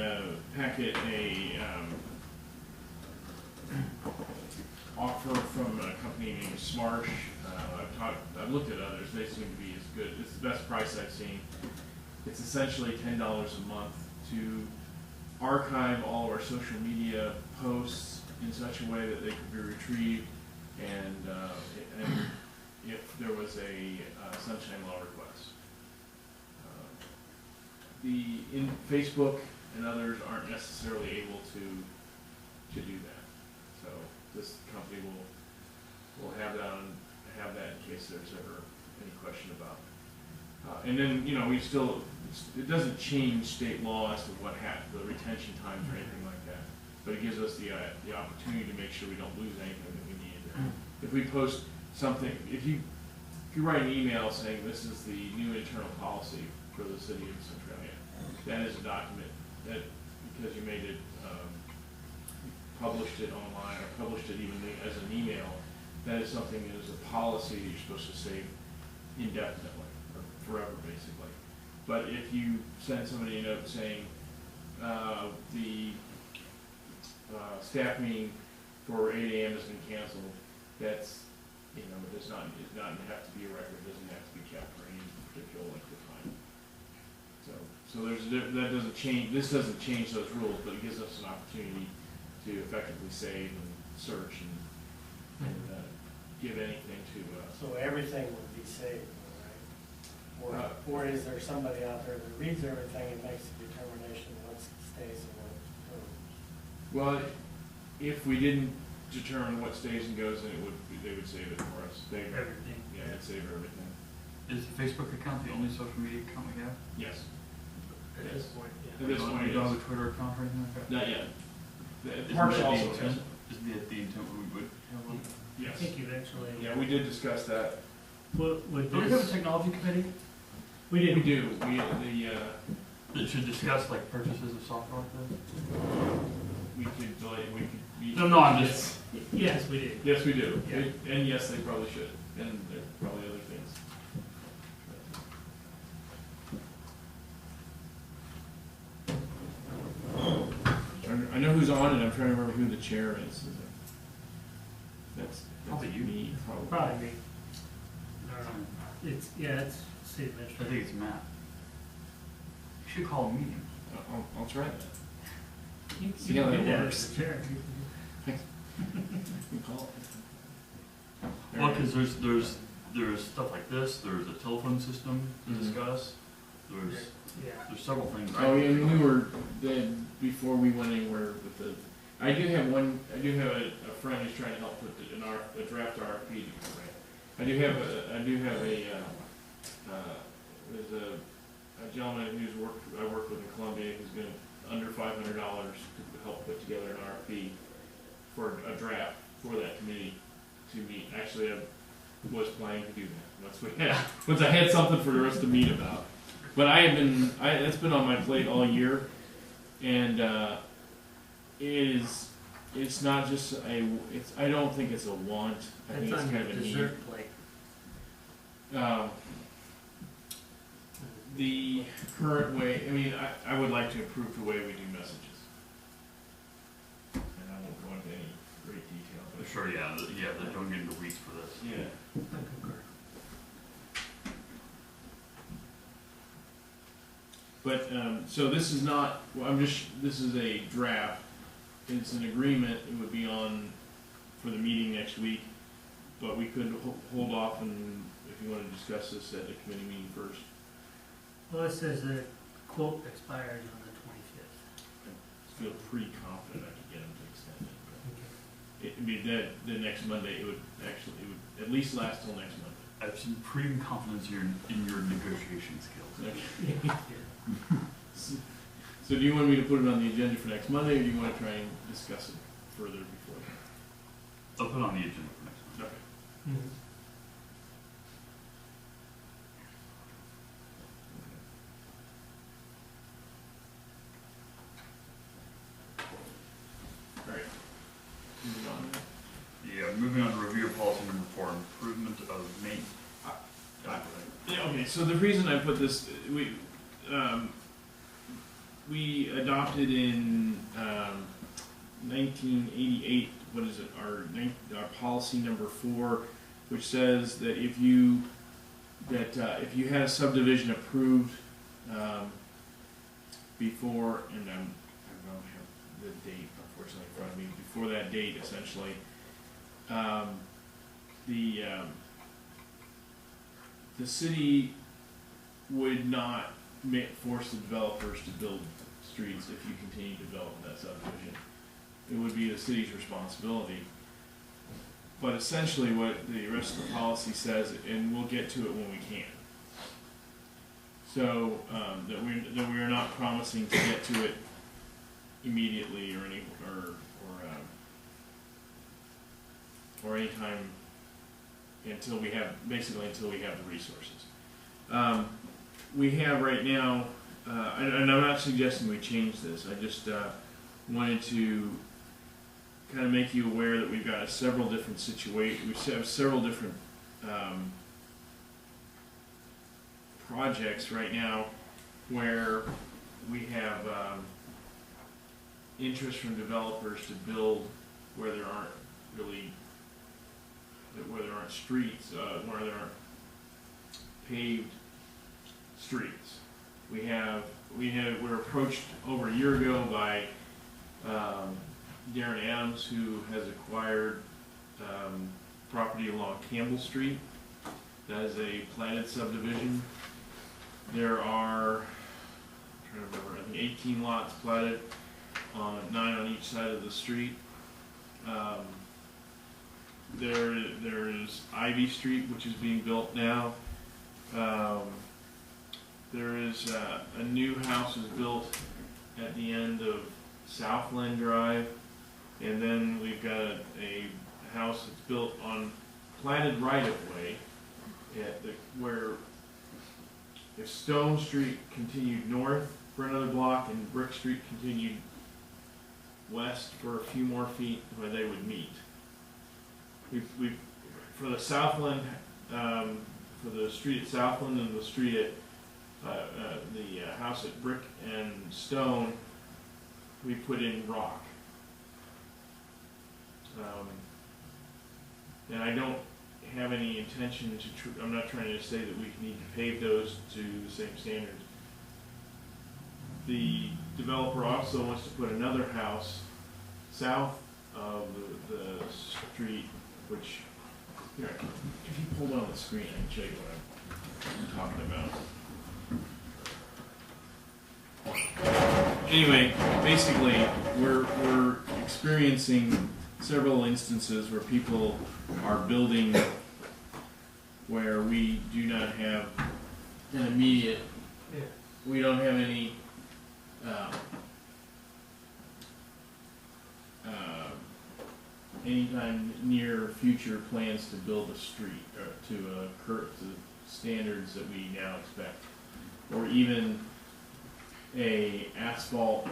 [SPEAKER 7] packet a offer from a company named Smarsh. I've looked at others, they seem to be as good. It's the best price I've seen. It's essentially $10 a month to archive all of our social media posts in such a way that they could be retrieved, and if there was a sunshine law request. In Facebook and others aren't necessarily able to do that. So this company will have that in case there's ever any question about it. And then, you know, it doesn't change state law as to what the retention times or anything like that, but it gives us the opportunity to make sure we don't lose anything that we need. If we post something, if you write an email saying this is the new internal policy for the city of Centralia, that is a document that, because you made it, published it online, or published it even as an email, that is something that is a policy that you're supposed to save indefinitely, or forever, basically. But if you send somebody a note saying, the staff meeting for 8 a.m. has been canceled, that's, you know, it does not have to be a record, it doesn't have to be kept for any particular length of time. So that doesn't change, this doesn't change those rules, but it gives us an opportunity to effectively save and search and give anything to,
[SPEAKER 2] So everything would be saved, right? Or is there somebody out there that reads everything and makes a determination what stays and what goes?
[SPEAKER 7] well, if we didn't determine what stays and goes, then they would save it for us.
[SPEAKER 3] Everything.
[SPEAKER 7] Yeah, they'd save everything.
[SPEAKER 1] Is the Facebook account the only social media account we have?
[SPEAKER 7] Yes.
[SPEAKER 3] At this point,
[SPEAKER 7] At this point,
[SPEAKER 1] We don't have
[SPEAKER 7] yes.
[SPEAKER 1] a Twitter account or anything like that?
[SPEAKER 7] Not yet.
[SPEAKER 1] Isn't
[SPEAKER 7] Parks
[SPEAKER 1] that the
[SPEAKER 7] also has
[SPEAKER 1] intent?
[SPEAKER 7] it.
[SPEAKER 1] Isn't that the intent we would have one?
[SPEAKER 3] I
[SPEAKER 7] Yes.
[SPEAKER 3] think eventually.
[SPEAKER 7] Yeah, we did discuss that.
[SPEAKER 3] Would
[SPEAKER 1] Do we have a
[SPEAKER 3] this,
[SPEAKER 1] technology committee
[SPEAKER 3] we
[SPEAKER 7] We
[SPEAKER 3] didn't,
[SPEAKER 7] do.
[SPEAKER 1] that should discuss like purchases of software like this?
[SPEAKER 7] We could.
[SPEAKER 1] No, I'm just.
[SPEAKER 3] yes, we did.
[SPEAKER 7] Yes, we do.
[SPEAKER 3] Yeah.
[SPEAKER 7] And yes, they probably should. And there are probably other things. I know who's on it. I'm trying to remember who the chair is. That's
[SPEAKER 1] Probably you.
[SPEAKER 7] Me, probably.
[SPEAKER 3] Probably me. It's city
[SPEAKER 1] I
[SPEAKER 3] administrator.
[SPEAKER 1] think it's Matt. You should call a meeting.
[SPEAKER 7] I'll try that.
[SPEAKER 3] You
[SPEAKER 7] See
[SPEAKER 3] can
[SPEAKER 7] how
[SPEAKER 3] do
[SPEAKER 7] that
[SPEAKER 3] that
[SPEAKER 7] works.
[SPEAKER 3] as the chair.
[SPEAKER 7] You call it.
[SPEAKER 1] Well, because there's stuff like this, there's a telephone system to
[SPEAKER 7] Mhm.
[SPEAKER 1] discuss, there's
[SPEAKER 3] Yeah.
[SPEAKER 1] several things.
[SPEAKER 7] Oh, yeah, we were, then, before we went anywhere with the, I do have a friend who's trying to help put a draft RFP together. There's a gentleman I worked with in Columbia who's gonna, under $500 to help put together an RFP for a draft for that committee to meet. Actually, I was planning to do that, once I had something for us to meet about. But it's been on my plate all year, and it's not just I don't think it's a want, I think
[SPEAKER 3] That's
[SPEAKER 7] it's
[SPEAKER 3] on your
[SPEAKER 7] kind of a need.
[SPEAKER 3] dessert plate.
[SPEAKER 7] The current way, I mean, I would like to improve the way we do messages. And I won't go into any great detail, but
[SPEAKER 1] Sure, they don't get into weeds for this.
[SPEAKER 7] yeah.
[SPEAKER 3] I concur.
[SPEAKER 7] But, so this is not, well, this is a draft, it's an agreement, it would be on for the meeting next week, but we could hold off and, if you wanna discuss this at the committee meeting first.
[SPEAKER 3] Well, it says the quote expires on the 25th.
[SPEAKER 7] I feel pretty confident I could get them to extend it, but it'd be the next Monday, it would at least last till next Monday.
[SPEAKER 1] I have supreme confidence in your negotiation skills.
[SPEAKER 7] So do you want me to put it on the agenda for next Monday, or do you want to try and discuss it further before that?
[SPEAKER 1] I'll put it on the agenda for next month.
[SPEAKER 7] Okay.
[SPEAKER 3] Mhm.
[SPEAKER 7] All right. Moving on.
[SPEAKER 1] Yeah, moving on to review of policy number 4, improvement of main.
[SPEAKER 7] Yeah, okay, so the reason I put this, we adopted in 1988, what is it, our policy number 4, which says that if you had a subdivision approved before, and I don't have the date unfortunately in front of me, before that date essentially, the city would not force the developers to build streets if you continue to develop that subdivision. It would be the city's responsibility. But essentially what the rest of the policy says, and we'll get to it when we can. So, that we are not promising to get to it immediately or any time until we have the resources. We have right now, and I'm not suggesting we change this, I just wanted to kind of make you aware that we've got several different situations, we have several different projects right now where we have interest from developers to build where there aren't streets, where there aren't paved streets. We're approached over a year ago by Darren Adams, who has acquired property along Campbell Street. That is a platted subdivision. There are, I'm trying to remember, I think 18 lots platted, 9 on each side of the street. There is Ivy Street, which is being built now. There is a new house is built at the end of Southland Drive, and then we've got a house that's built on platted right-of-way where if Stone Street continued north for another block and Brick Street continued west for a few more feet, where they would meet. We've for the Southland, for the street at Southland and the street at the house at Brick and Stone, we put in rock. And I don't have any intention to, I'm not trying to say that we need to pave those to the same standards. The developer also wants to put another house south of the street, which, here, if you pull down the screen, I can show you what I'm talking about. Anyway, basically, we're experiencing several instances where people are building where we do not have an immediate, we don't have any anytime near future plans to build a street or to standards that we now expect, or even a asphaltic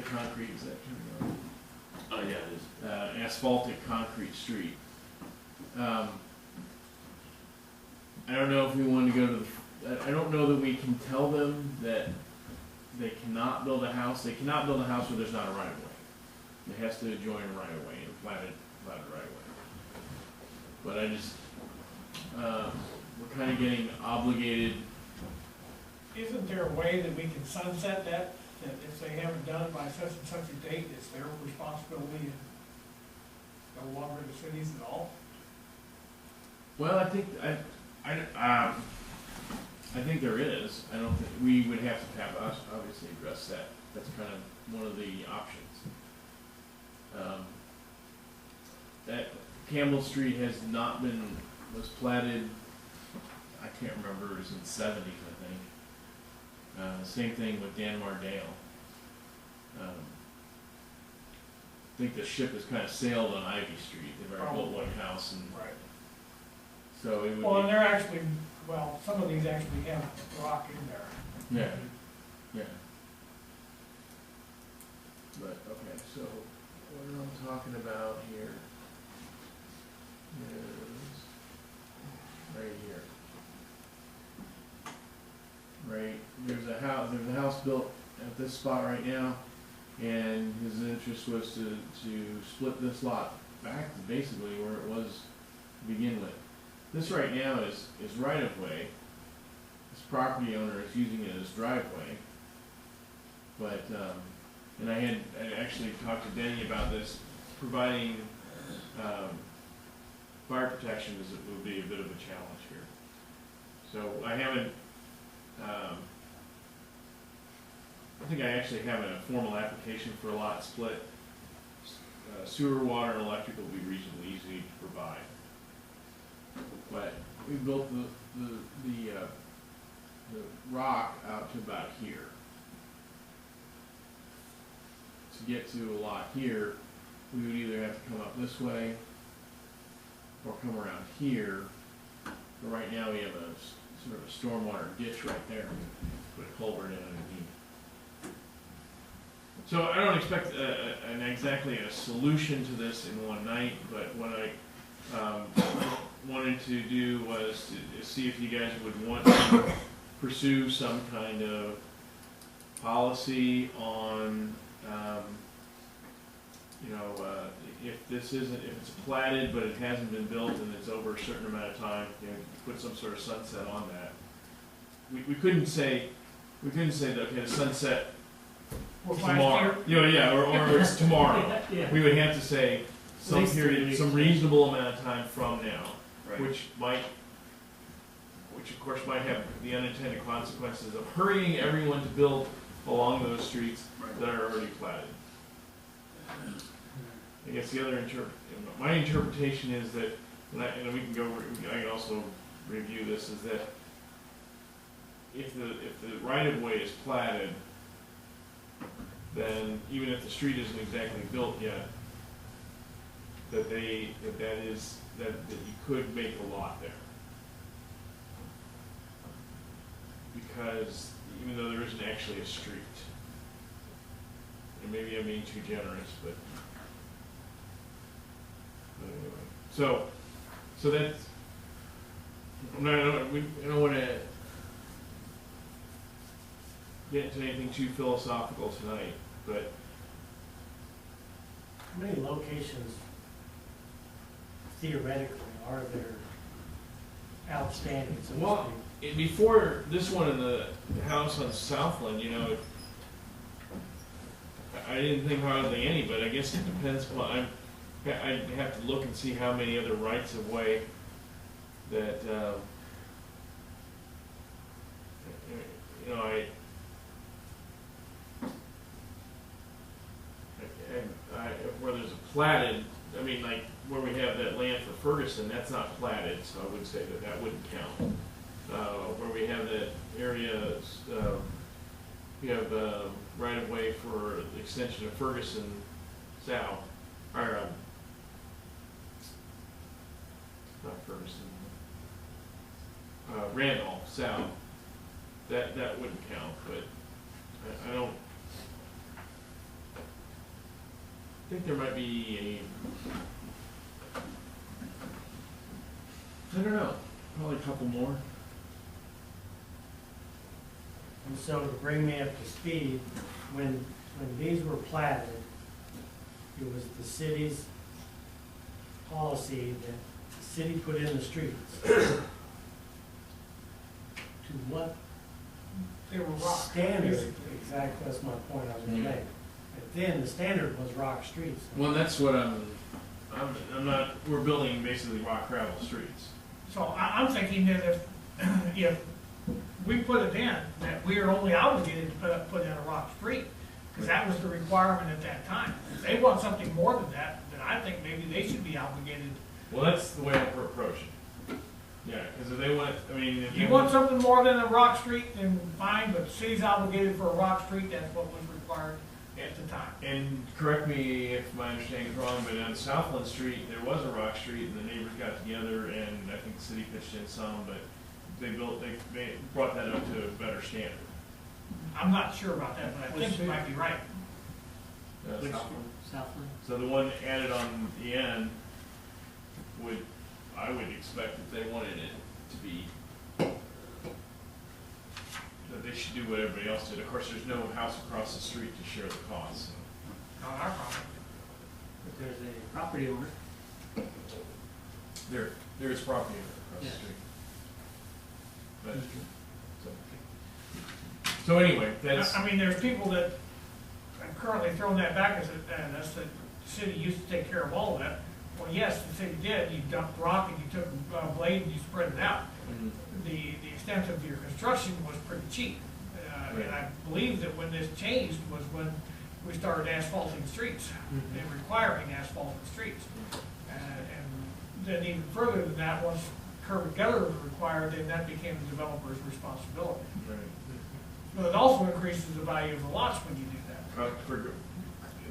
[SPEAKER 7] concrete, is that term?
[SPEAKER 1] Yeah, it is.
[SPEAKER 7] Asphaltic concrete street. I don't know if we want to go to the, I don't know that we can tell them that they cannot build a house. They cannot build a house where there's not a right of way. It has to join a right of way, a platted right of way. But I just, we're kind of getting obligated.
[SPEAKER 5] Isn't there a way that we can sunset that if they haven't done it by such and such a date, it's their responsibility and no longer the city's at all?
[SPEAKER 7] Well, I think I think there is. I don't think we would have to have us obviously address that. That's kind of one of the options. That Campbell Street has not been was platted, I can't remember, it was in the 70s, I think. Same thing with Dan Mardale. I think the ship has kind of sailed on Ivy Street. They've already built one house, and
[SPEAKER 5] Right.
[SPEAKER 7] so it would
[SPEAKER 5] Well, and
[SPEAKER 7] be,
[SPEAKER 5] they're actually, well, some of these actually have rock in there.
[SPEAKER 7] yeah, yeah. But, okay, so what I'm talking about here is right here. Right, there's a house built at this spot right now, and his interest was to split this lot back to basically where it was to begin with. This right now is right of way. This property owner is using it as driveway. But, and I actually talked to Denny about this, providing, fire protection would be a bit of a challenge here. So I haven't, I think I actually have a formal application for a lot split. Sewer, water, and electric will be reasonably easy to provide. But we built the rock out to about here. To get to a lot here, we would either have to come up this way or come around here. But right now we have a sort of a stormwater ditch right there. Put a culvert in underneath. So I don't expect exactly a solution to this in one night, but what I wanted to do was to see if you guys would want to pursue some kind of policy on, if it's platted but it hasn't been built and it's over a certain amount of time, put some sort of sunset on that. We couldn't say that, okay, the sunset
[SPEAKER 5] Or
[SPEAKER 7] tomorrow,
[SPEAKER 5] last year.
[SPEAKER 7] or it's tomorrow.
[SPEAKER 3] Yeah.
[SPEAKER 7] We would have to say some
[SPEAKER 3] least 3
[SPEAKER 7] period,
[SPEAKER 3] weeks.
[SPEAKER 7] some reasonable amount of time from now,
[SPEAKER 1] Right.
[SPEAKER 7] which of course might have the unintended consequences of hurrying everyone to build along those streets
[SPEAKER 1] Right.
[SPEAKER 7] that are already platted. I guess my interpretation is that, and we can go, I can also review this, is that if the right of way is platted, then even if the street isn't exactly built yet, that you could make a lot there. Because even though there isn't actually a street, and maybe I'm being too generous, but anyway. So that's, I don't want to get into anything too philosophical tonight, but
[SPEAKER 3] How many locations theoretically are there outstanding, so to
[SPEAKER 7] Well,
[SPEAKER 3] speak?
[SPEAKER 7] before this one in the house on Southland, I didn't think hardly any, but I guess it depends upon, I'd have to look and see how many other rights of way that, where there's a platted, like where we have that land for Ferguson, that's not platted, so I would say that wouldn't count. Where we have that area, we have right of way for the extension of Ferguson south, or not Ferguson, Randolph south. That wouldn't count, but I don't think there might be I don't know, probably a couple more.
[SPEAKER 3] And so to bring me up to speed, when these were platted, it was the city's policy that the city put in the streets. To what
[SPEAKER 5] They were rock.
[SPEAKER 3] standard?
[SPEAKER 5] basically.
[SPEAKER 3] Exactly, that's my point I was gonna
[SPEAKER 7] Yeah.
[SPEAKER 3] make. But then the standard was rock streets.
[SPEAKER 7] Well, that's what I'm not, we're building basically rock gravel streets.
[SPEAKER 5] So I'm thinking that if we put it in, that we are only obligated to put in a rock street, because that was the requirement at that time. If they want something more than that, then I think maybe they should be obligated.
[SPEAKER 7] Well, that's the way we're approaching. Yeah, because if they want, I mean, if
[SPEAKER 5] If
[SPEAKER 7] they
[SPEAKER 5] you want something more than a rock street, then fine, but the city's obligated for a rock street, that's what was required at the time.
[SPEAKER 7] And correct me if my understanding is wrong, but on Southland Street, there was a rock street, and the neighbors got together, and I think the city pitched in some, but they brought that up to a better standard.
[SPEAKER 5] I'm not sure about that, but I think you might be right.
[SPEAKER 3] Which,
[SPEAKER 7] Southland.
[SPEAKER 3] Southland?
[SPEAKER 7] So the one added on the end I would expect that they wanted it to be, that they should do what everybody else did. Of course, there's no house across the street to share the cost, so.
[SPEAKER 5] Not our problem.
[SPEAKER 3] But there's a property owner.
[SPEAKER 7] There is property across
[SPEAKER 3] Yeah.
[SPEAKER 7] the street. But, so anyway, that's,
[SPEAKER 5] I mean, there's people that have currently thrown that back and that's the city used to take care of all of that. Well, yes, the city did. You dumped rock and you took a blade and you spread it out. The extent of your construction was pretty cheap. And I believe that when this changed was when we started asphalting streets and requiring asphalted streets. And then even further than that, once curb and gutter was required, then that became the developer's responsibility. But it also increases the value of the lots when you do that.
[SPEAKER 7] for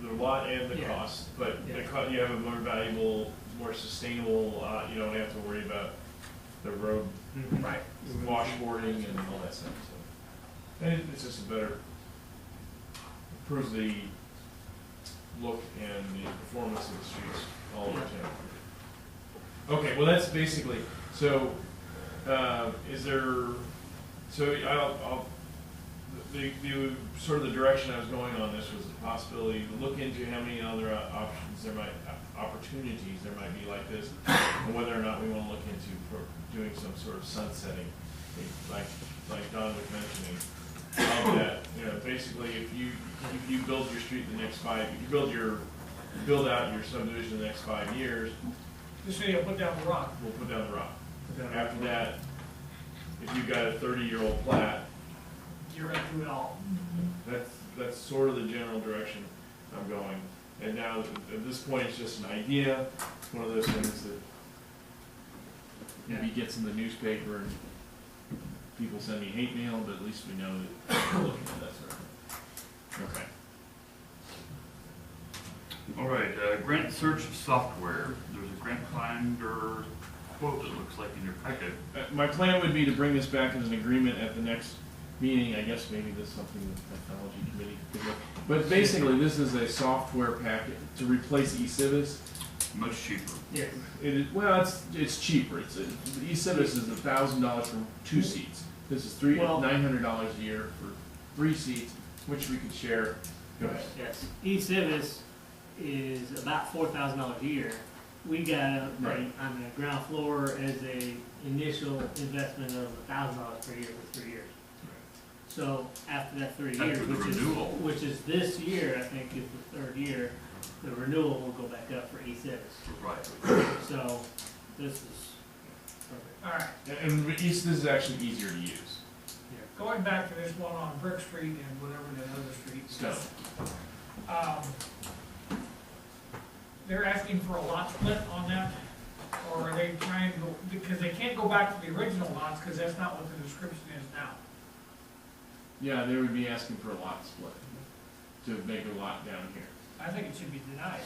[SPEAKER 7] the lot and the
[SPEAKER 3] Yeah.
[SPEAKER 7] cost, but the
[SPEAKER 3] Yeah.
[SPEAKER 7] you have a more valuable, more sustainable, you don't have to worry about the road
[SPEAKER 5] Right.
[SPEAKER 7] washboarding and all that stuff, so. And it's just a better, improves the look and the performance of the streets all over town. Okay, well, that's basically, so, is there, so the sort of the direction I was going on this was the possibility to look into how many other options there might, opportunities there might be like this, and whether or not we want to look into doing some sort of sunsetting, like Don was mentioning, of that. You know, basically, if you build your street in the next if you build out your subdivision in the next 5 years,
[SPEAKER 5] The city will put down the rock.
[SPEAKER 7] we'll put down the rock. After that, if you've got a 30-year-old plat,
[SPEAKER 5] You're gonna do it all.
[SPEAKER 7] that's sort of the general direction I'm going. And now, at this point, it's just an idea. It's one of those things that maybe gets in the newspaper and people send me hate mail, but at least we know that we're looking at that sort of thing. Okay.
[SPEAKER 1] All right, grant search software. There's a grant finder quote that looks like in your packet.
[SPEAKER 7] My plan would be to bring this back as an agreement at the next meeting. I guess maybe this is something the technology committee could look. But basically, this is a software packet to replace eCivis.
[SPEAKER 1] Much cheaper.
[SPEAKER 3] Yes.
[SPEAKER 7] It is, well, it's cheaper. eCivis is $1,000 for 2 seats. This is
[SPEAKER 3] Well-
[SPEAKER 7] $900 a year for 3 seats, which we could share. Go ahead.
[SPEAKER 3] Yes. eCivis is about $4,000 a year. We got
[SPEAKER 7] Right.
[SPEAKER 3] on the ground floor as a initial investment of $1,000 per year for 3 years. So after that 3 years,
[SPEAKER 1] After the renewal.
[SPEAKER 3] which is this year, I think is the 3rd year, the renewal will go back up for eCivis.
[SPEAKER 1] Right.
[SPEAKER 3] So this is perfect.
[SPEAKER 5] All right,
[SPEAKER 7] And this is actually easier to use.
[SPEAKER 5] going back to this one on Brick Street and whatever that other street.
[SPEAKER 7] Stone.
[SPEAKER 5] They're asking for a lot split on that, or are they trying to go, because they can't go back to the original lots, because that's not what the description is now.
[SPEAKER 7] Yeah, they would be asking for a lot split to make a lot down here.
[SPEAKER 5] I think it should be denied,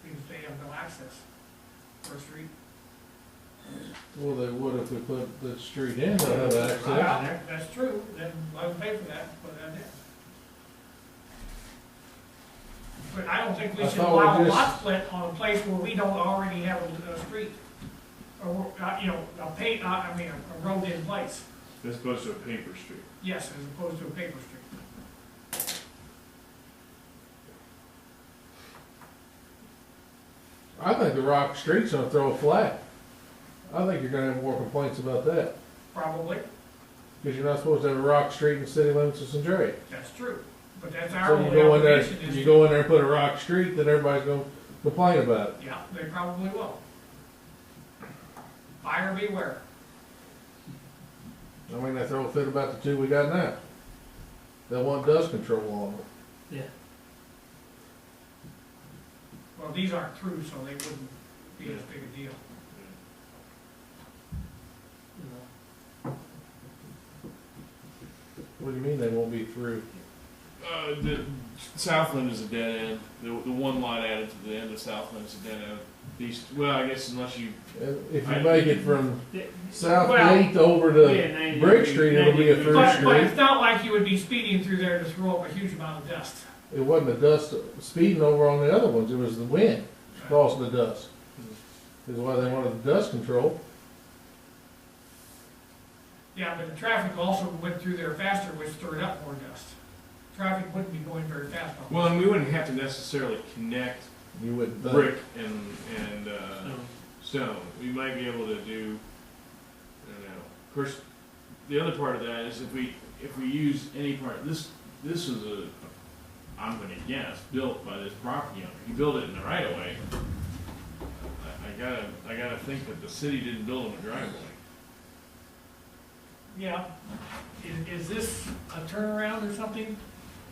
[SPEAKER 5] because they have no access for a street.
[SPEAKER 8] Well, they would if we put the street in, they'll have access.
[SPEAKER 5] Well, that's true, then I would pay for that, put that in. But I don't think we
[SPEAKER 8] I
[SPEAKER 5] should
[SPEAKER 8] thought we
[SPEAKER 5] allow a
[SPEAKER 8] just-
[SPEAKER 5] lot split on a place where we don't already have a street. Or, you know, a road in place,
[SPEAKER 7] As opposed to a paper street.
[SPEAKER 5] yes, as opposed to a paper street.
[SPEAKER 8] I think the rock street's gonna throw a flat. I think you're gonna have more complaints about that,
[SPEAKER 5] Probably,
[SPEAKER 8] because you're not supposed to have a rock street in the city limits of Centralia.
[SPEAKER 5] that's true, but that's our
[SPEAKER 8] So you
[SPEAKER 5] only
[SPEAKER 8] go in there,
[SPEAKER 5] obligation is.
[SPEAKER 8] you go in there and put a rock street, then everybody's gonna complain about it.
[SPEAKER 5] Yeah, they probably will. Buyer beware.
[SPEAKER 8] I mean, they throw a fit about the 2 we got now. That one does control all of it.
[SPEAKER 3] Yeah.
[SPEAKER 5] Well, these aren't through, so they wouldn't be as big a deal.
[SPEAKER 8] do you mean they won't be through?
[SPEAKER 7] The Southland is a dead end. The one lot added to the end of Southland is a dead end. These, well, I guess unless you,
[SPEAKER 8] If you make it from South
[SPEAKER 5] Well,
[SPEAKER 8] Gate over
[SPEAKER 3] Yeah,
[SPEAKER 8] to
[SPEAKER 3] 90
[SPEAKER 8] Brick Street, it'll be a through
[SPEAKER 5] But
[SPEAKER 8] street.
[SPEAKER 5] it's not like you would be speeding through there to throw up a huge amount of dust.
[SPEAKER 8] It wasn't the dust speeding over on the other ones, it was the wind causing the dust. Is why they wanted the dust control.
[SPEAKER 5] Yeah, but the traffic also went through there faster, which stirred up more dust. Traffic wouldn't be going very fast. on
[SPEAKER 7] well,
[SPEAKER 5] this.
[SPEAKER 7] and we wouldn't have to necessarily connect
[SPEAKER 8] You wouldn't think.
[SPEAKER 7] brick and stone. We might be able to do, I don't know. Of course, the other part of that is if we use any part, this is I'm gonna guess, built by this property owner. He built it in the right of way. I gotta think that the city didn't build him a driveway.
[SPEAKER 5] Yeah. Is this a turnaround or something?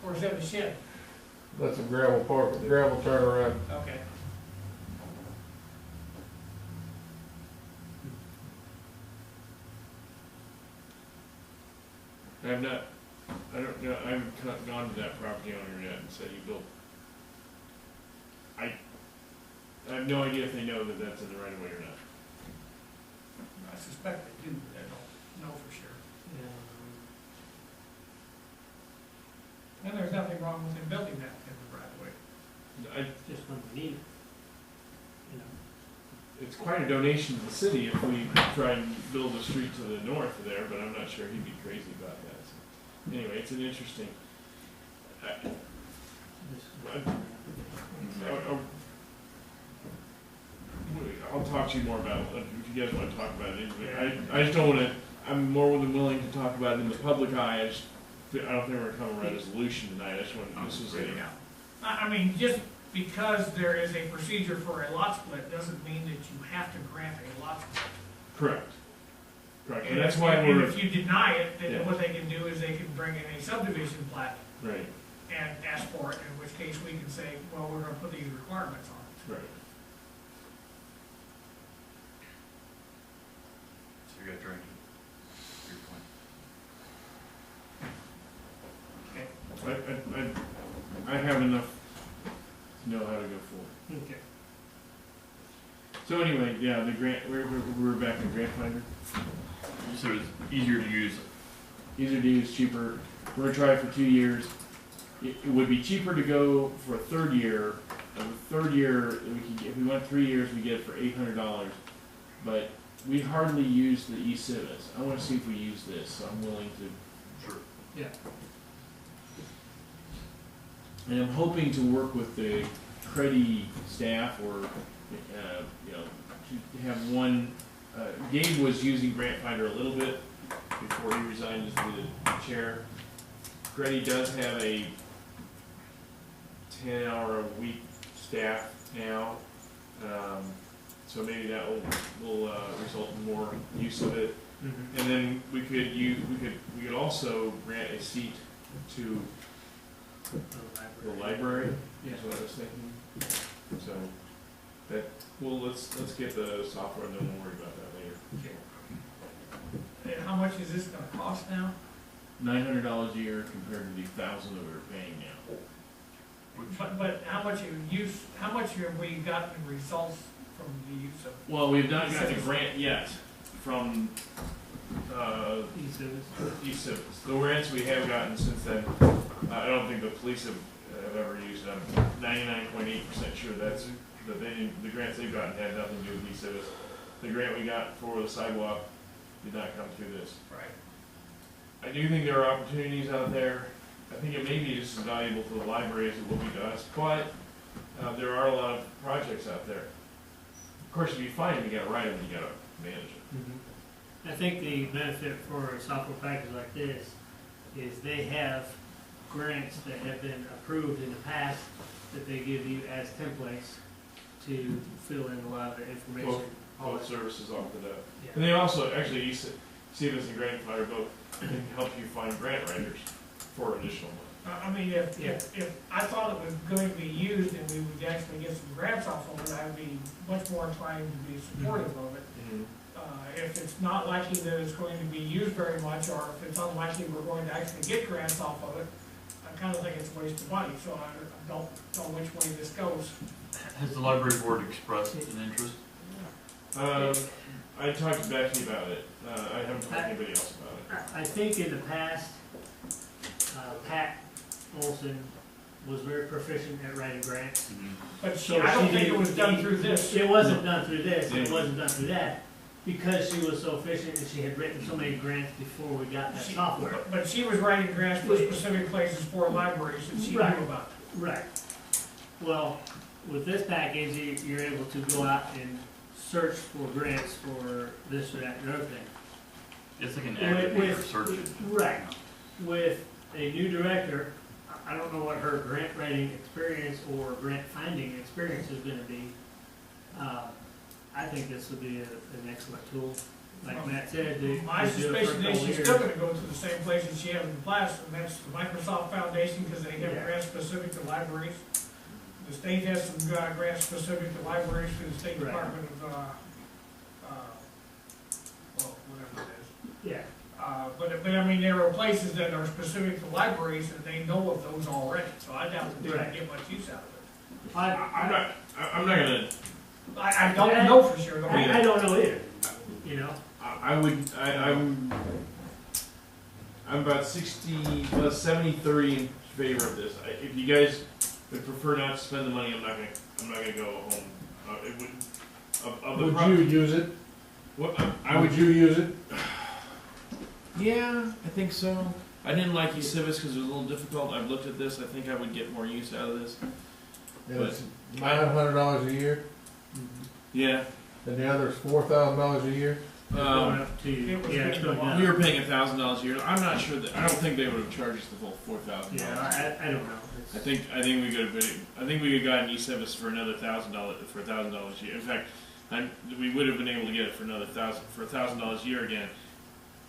[SPEAKER 5] Or is that a shed?
[SPEAKER 8] That's a gravel turnaround.
[SPEAKER 5] Okay.
[SPEAKER 7] I don't know, I haven't gone to that property owner yet and said he built. I have no idea if they know that that's in the right of way or not.
[SPEAKER 5] I suspect they do, but I don't know for sure. And there's nothing wrong with him building that in the right of way.
[SPEAKER 3] Just when we need it. You know.
[SPEAKER 7] It's quite a donation to the city if we try and build a street to the north of there, but I'm not sure he'd be crazy about that. So, anyway, it's an interesting. I'll talk to you more about it if you guys want to talk about it. I just don't want to. I'm more than willing to talk about it in the public eye. I don't think we're going to come to a resolution tonight. I just want. This is a.
[SPEAKER 5] I mean, just because there is a procedure for a lot split doesn't mean that you have to grant a lot split.
[SPEAKER 7] Correct. Correct. And
[SPEAKER 5] And
[SPEAKER 7] that's
[SPEAKER 5] if-
[SPEAKER 7] why
[SPEAKER 5] and
[SPEAKER 7] we're.
[SPEAKER 5] if you deny it,
[SPEAKER 7] Yeah.
[SPEAKER 5] then what they can do is they can bring in a subdivision plat
[SPEAKER 7] Right.
[SPEAKER 5] and ask for it, in which case we can say, well, we're gonna put these requirements on it.
[SPEAKER 7] Right.
[SPEAKER 1] So you got drainage. Your point.
[SPEAKER 5] Okay.
[SPEAKER 7] I have enough to know how to go forward.
[SPEAKER 3] Okay.
[SPEAKER 7] So anyway, yeah, the grant, we're back in grant finder.
[SPEAKER 1] You said it was easier to use.
[SPEAKER 7] Easier to use, cheaper. We're gonna try it for 2 years. It would be cheaper to go for a third year. The third year, if we went 3 years, we get it for $800. But we hardly use the e-civis. I wanna see if we use this, so I'm willing to.
[SPEAKER 1] Sure.
[SPEAKER 3] Yeah.
[SPEAKER 7] And I'm hoping to work with the Creddy staff or, to have one, Gabe was using Grant Finder a little bit before he resigned as the chair. Creddy does have a 10-hour-a-week staff now, so maybe that will result in more use of it.
[SPEAKER 3] Mm-hmm.
[SPEAKER 7] And then we could also grant a seat to the library,
[SPEAKER 3] Yeah.
[SPEAKER 7] is what I was thinking. So, that, well, let's get the software and then we'll worry about that later.
[SPEAKER 5] Okay. And how much is this gonna cost now?
[SPEAKER 7] $900 a year compared to the $1,000 that we're paying now.
[SPEAKER 5] But how much have we gotten results from the use of?
[SPEAKER 7] Well, we've not got the grant yet from,
[SPEAKER 3] E-civis.
[SPEAKER 7] e-civis. The grants we have gotten since then, I don't think the police have ever used them. 99.8% sure that the grants they've gotten had nothing to do with e-civis. The grant we got for the sidewalk did not come through this.
[SPEAKER 5] Right.
[SPEAKER 7] I do think there are opportunities out there. I think it may be just as valuable to the library as it will be to us, but there are a lot of projects out there. Of course, if you find them, you gotta write them, you gotta manage it.
[SPEAKER 3] Mm-hmm. I think the benefit for a software package like this is they have grants that have been approved in the past that they give you as templates to fill in a lot of the information.
[SPEAKER 7] Both services offer that.
[SPEAKER 3] Yeah.
[SPEAKER 7] And they also, actually, e-civis and Grant Finder both can help you find grant writers for additional money.
[SPEAKER 5] I mean, if I thought it was going to be used and we would actually get some grants off of it, I would be much more inclined to be supportive of it. If it's not likely that it's going to be used very much, or if it's unlikely we're going to actually get grants off of it, I kind of think it's a waste of money, so I don't know which way this goes.
[SPEAKER 1] Has the library board expressed an interest?
[SPEAKER 7] I talked to Becky about it. I haven't talked to anybody else about it.
[SPEAKER 3] I think in the past, Pat Olson was very proficient at writing grants.
[SPEAKER 5] But
[SPEAKER 3] So
[SPEAKER 5] I don't
[SPEAKER 3] she
[SPEAKER 5] think it
[SPEAKER 3] didn't-
[SPEAKER 5] was done through this.
[SPEAKER 3] It wasn't done through this, it
[SPEAKER 7] Yeah.
[SPEAKER 3] wasn't done through that, because she was so efficient and she had written so many grants before we got that
[SPEAKER 5] She-
[SPEAKER 3] software.
[SPEAKER 5] But she was writing grants for specific places for libraries that she knew
[SPEAKER 3] Right.
[SPEAKER 5] about.
[SPEAKER 3] Right. Well, with this package, you're able to go out and search for grants for this or that and the other thing.
[SPEAKER 1] It's like an
[SPEAKER 3] With-
[SPEAKER 1] aggregator
[SPEAKER 3] with-
[SPEAKER 1] search engine.
[SPEAKER 3] Right. With a new director, I don't know what her grant writing experience or grant finding experience is gonna be. I think this would be an excellent tool. Like Matt said,
[SPEAKER 5] My
[SPEAKER 3] they do it for a
[SPEAKER 5] suspicion is
[SPEAKER 3] couple
[SPEAKER 5] she's
[SPEAKER 3] years.
[SPEAKER 5] still gonna go to the same places she has in the past, and that's the Microsoft Foundation, because they have
[SPEAKER 3] Yeah.
[SPEAKER 5] grants specific to libraries. The state has some grants specific to libraries through the State
[SPEAKER 3] Right.
[SPEAKER 5] Department of, well, whatever it is.
[SPEAKER 3] Yeah,
[SPEAKER 5] But I mean, there are places that are specific to libraries, and they know of those already, so I doubt that they're gonna
[SPEAKER 3] Right.
[SPEAKER 5] get much use out of it.
[SPEAKER 7] I'm not gonna,
[SPEAKER 5] I don't know for sure, though.
[SPEAKER 3] I don't know either, you know?
[SPEAKER 7] I'm about 73 in favor of this. If you guys would prefer not to spend the money, I'm not gonna go home. It would, of the
[SPEAKER 8] Would you use it?
[SPEAKER 7] What,
[SPEAKER 8] Would you use it?
[SPEAKER 7] Yeah, I think so. I didn't like eCivis because it was a little difficult. I've looked at this. I think I would get more use out of this.
[SPEAKER 8] And it's $900 a year,
[SPEAKER 7] Yeah.
[SPEAKER 8] and the other is $4,000 a year.
[SPEAKER 3] It's going up to,
[SPEAKER 5] It was
[SPEAKER 3] yeah, it's
[SPEAKER 5] good.
[SPEAKER 3] going
[SPEAKER 7] We
[SPEAKER 3] up.
[SPEAKER 7] were paying $1,000 a year. I'm not sure that, I don't think they would have charged us the full $4,000.
[SPEAKER 3] Yeah, I don't know.
[SPEAKER 7] I think we could have gotten eSivis for another $1,000 for $1,000 a year. In fact, we would have been able to get it for another $1,000 a year again.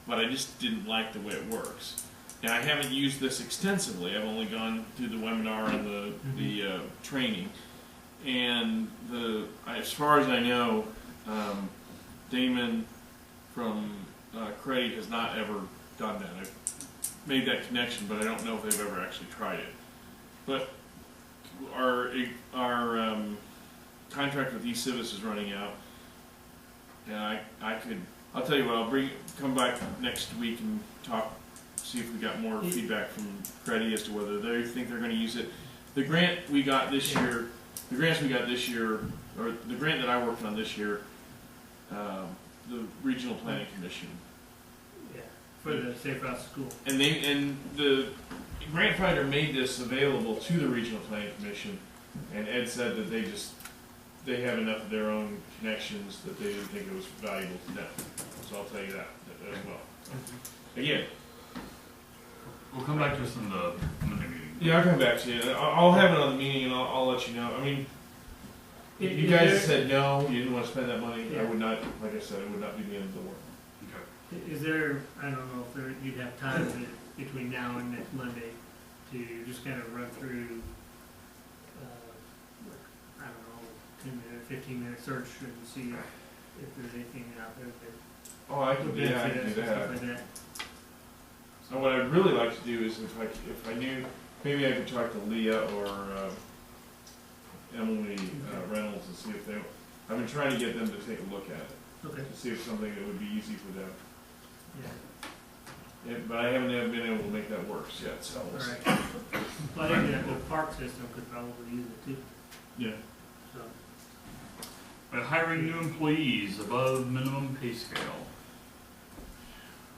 [SPEAKER 7] But I just didn't like the way it works. Now I haven't used this extensively. I've only gone through the webinar and the training. And as far as I know, Damon from Craig has not ever done that. I've made that connection, but I don't know if they've ever actually tried it. But our contract with eCivis is running out, and I'll tell you what, come back next week and talk, see if we got more feedback from Freddie as to whether they think they're gonna use it. The grant we got this year, or the grant that I worked on this year, the Regional Planning Commission.
[SPEAKER 3] Yeah, for the Safe Routes to School.
[SPEAKER 7] And the grant finder made this available to the Regional Planning Commission, and Ed said that they have enough of their own connections that they didn't think it was valuable to them. So I'll tell you that as well. Again,
[SPEAKER 1] We'll come back to this in the Monday meeting.
[SPEAKER 7] yeah, I'll come back to you. I'll have another meeting and I'll let you know. I mean, if you guys said no, you didn't want to spend that money, I would not, like I said, it would not be the end of the world.
[SPEAKER 1] Okay.
[SPEAKER 3] Is there, I don't know if you'd have time between now and next Monday to just kind of run through, I don't know, 10-minute, 15-minute search and see if there's anything out there that
[SPEAKER 7] Oh, I could do that.
[SPEAKER 3] benefit us and stuff like that.
[SPEAKER 7] So what I'd really like to do is if I knew, maybe I could talk to Leah or Emily Reynolds and see if they, I've been trying to get them to take a look at it,
[SPEAKER 3] Okay,
[SPEAKER 7] to see if something that would be easy for them.
[SPEAKER 3] yeah,
[SPEAKER 7] Yeah, but I haven't been able to make that work yet, so.
[SPEAKER 3] all right. Well, I think that the park system could probably use it too,
[SPEAKER 7] Yeah.
[SPEAKER 3] so.
[SPEAKER 1] By hiring new employees above minimum pay scale.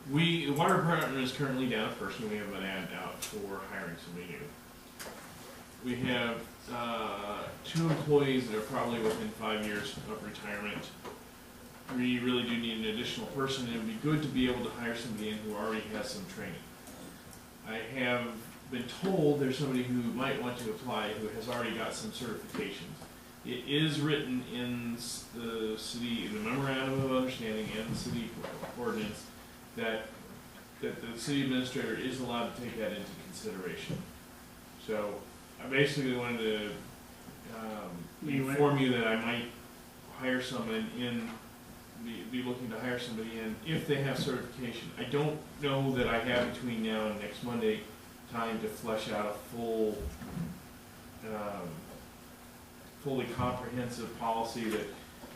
[SPEAKER 7] The water department is currently down a person. We have an ad out for hiring somebody new. We have 2 employees that are probably within 5 years of retirement. We really do need an additional person. It would be good to be able to hire somebody in who already has some training. I have been told there's somebody who might want to apply who has already got some certifications. It is written in the memorandum of understanding and the city ordinance that the city administrator is allowed to take that into consideration. So I basically wanted to inform you that I might hire someone in be looking to hire somebody in if they have certification. I don't know that I have between now and next Monday time to flesh out a full, fully comprehensive policy that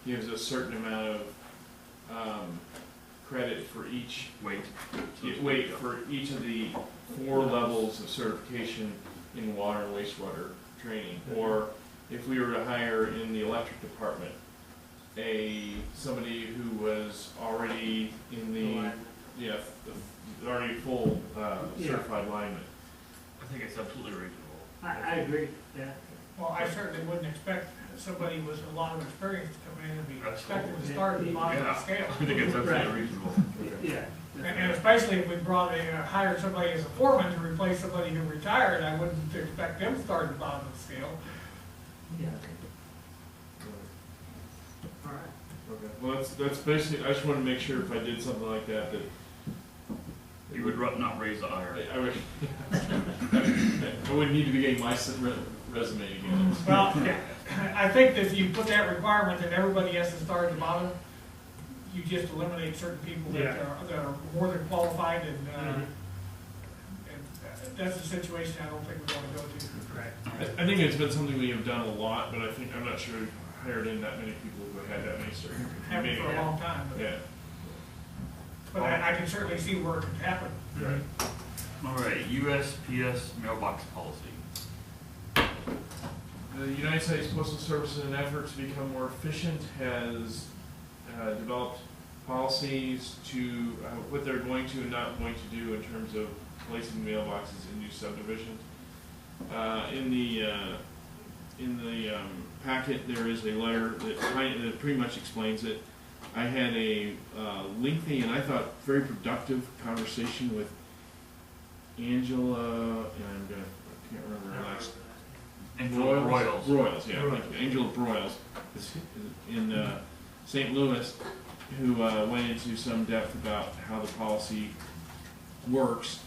[SPEAKER 7] gives a certain amount of credit for each for each of the 4 levels of certification in water and wastewater training. Or if we were to hire in the electric department somebody who was already in the already full certified lineman.
[SPEAKER 1] I think it's absolutely reasonable.
[SPEAKER 3] I agree, yeah.
[SPEAKER 5] Well, I certainly wouldn't expect somebody with a lot of experience to come in and be expected to start at the bottom of the scale.
[SPEAKER 1] I think it's absolutely
[SPEAKER 3] Right.
[SPEAKER 1] reasonable.
[SPEAKER 3] Yeah.
[SPEAKER 5] And especially if we hired somebody as a foreman to replace somebody who retired, I wouldn't expect them to start at the bottom of the scale.
[SPEAKER 3] Yeah. All right.
[SPEAKER 7] Okay. Well, that's basically. I just want to make sure if I did something like that
[SPEAKER 1] You would not raise the ire.
[SPEAKER 7] I would. I wouldn't need to be getting my resume again.
[SPEAKER 5] Well, I think that if you put that requirement that everybody has to start at the bottom, you just eliminate certain people that are more than qualified, and that's a situation I don't think we want to go to.
[SPEAKER 3] Right.
[SPEAKER 7] I think it's been something we have done a lot, but I'm not sure we've hired in that many people who had that many certificates.
[SPEAKER 5] Happened for a long time,
[SPEAKER 7] Yeah.
[SPEAKER 5] but I can certainly see where it could happen.
[SPEAKER 3] Right.
[SPEAKER 1] All right, USPS mailbox policy.
[SPEAKER 7] The United States Postal Service, in an effort to become more efficient, has developed policies to what they're going to and not going to do in terms of placing mailboxes in new subdivisions. In the packet, there is a letter that pretty much explains it. I had a lengthy and I thought very productive conversation with Angela, and I can't remember her last.
[SPEAKER 1] Royals.
[SPEAKER 7] Royals, yeah, thank you. Angela Broyles is in St. Louis, who went into some depth about how the policy works.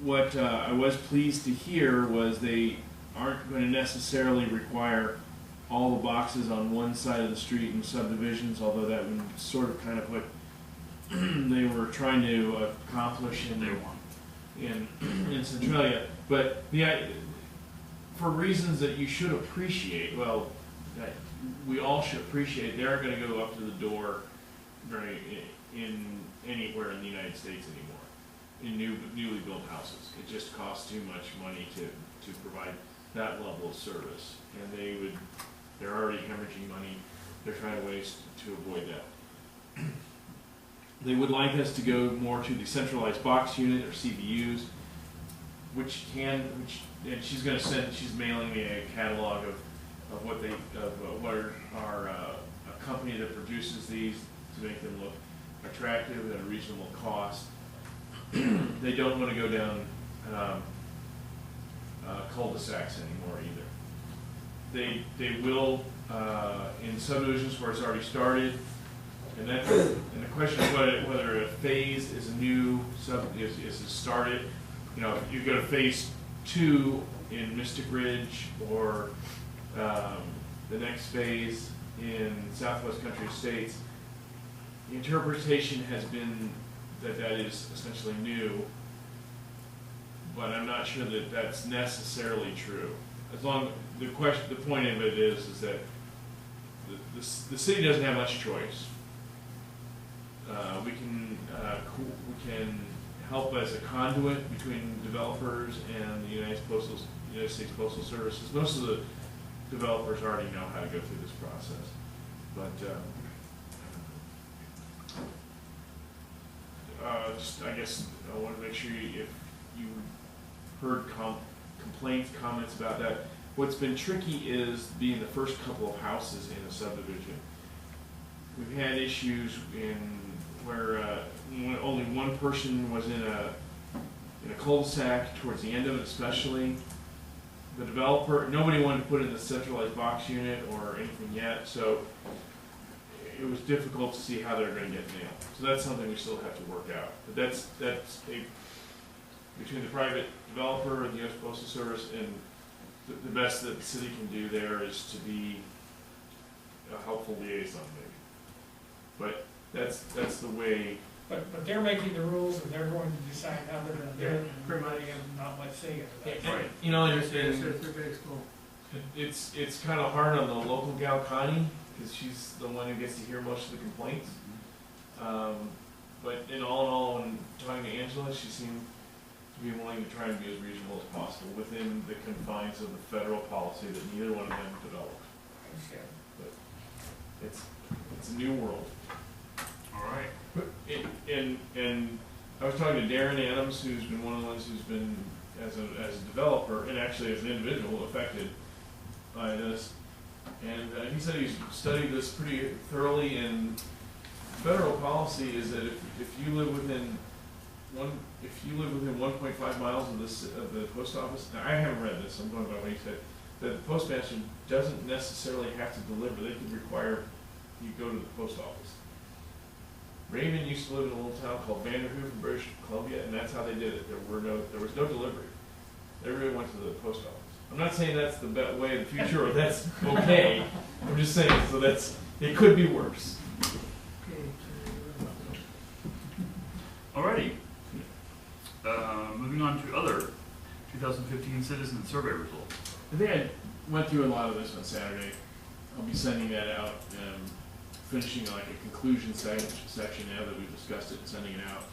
[SPEAKER 7] What I was pleased to hear was they aren't going to necessarily require all the boxes on one side of the street in subdivisions, although that would sort of kind of what they were trying to accomplish in Centralia. But for reasons that you should appreciate, well, that we all should appreciate, they aren't going to go up to the door in anywhere in the United States anymore, in newly built houses. It just costs too much money to provide that level of service, and they're already hemorrhaging money. They're trying to ways to avoid that. They would like us to go more to the centralized box unit, or CBUs, and she's going to she's mailing me a catalog of what are a company that produces these to make them look attractive at a reasonable cost. They don't want to go down cul-de-sacs anymore either. They will in subdivisions where it's already started, and the question is whether a phase is a new is it started. You know, if you go to phase 2 in Mystic Ridge, or the next phase in Southwest Country Estates, the interpretation has been that is essentially new, but I'm not sure that that's necessarily true. The point of it is that the city doesn't have much choice. We can help as a conduit between developers and the United States Postal Services. Most of the developers already know how to go through this process, but I guess I want to make sure if you heard comments about that. What's been tricky is being the first couple of houses in a subdivision. We've had issues where only one person was in a cul-de-sac towards the end of it, especially. The developer, nobody wanted to put in the centralized box unit or anything yet, so it was difficult to see how they're going to get nailed. So that's something we still have to work out. But that's between the private developer and the U.S. Postal Service, and the best that the city can do there is to be a helpful liaison, maybe. but that's the way.
[SPEAKER 5] But they're making the rules and they're going to decide how they're gonna do it, and everybody has not much say in that.
[SPEAKER 1] Right.
[SPEAKER 7] You know,
[SPEAKER 3] Yes, sir, they're very cool.
[SPEAKER 7] it's kind of hard on the local gal Connie, because she's the one who gets to hear most of the complaints. But in all, when talking to Angela, she seemed to be willing to try and be as reasonable as possible within the confines of the federal policy that neither one of them developed.
[SPEAKER 5] I understand.
[SPEAKER 7] It's a new world.
[SPEAKER 1] All right.
[SPEAKER 7] And I was talking to Darren Adams, who's been one of the ones who's been, as a developer, and actually as an individual, affected by this. And he said he's studied this pretty thoroughly, and federal policy is that if you live within 1.5 miles of the post office, now I haven't read this, I'm going by what he said, that the postmaster doesn't necessarily have to deliver, they could require you go to the post office. Raymond used to live in a little town called Vanderhoof in British Columbia, and that's how they did it. There was no delivery. Everybody went to the post office. I'm not saying that's the way of the future, or that's okay. I'm just saying, so it could be worse.
[SPEAKER 1] Alrighty. Moving on to other 2015 citizen survey results.
[SPEAKER 7] I think I went through a lot of this on Saturday. I'll be sending that out, finishing like a conclusion section now that we've discussed it and sending it out.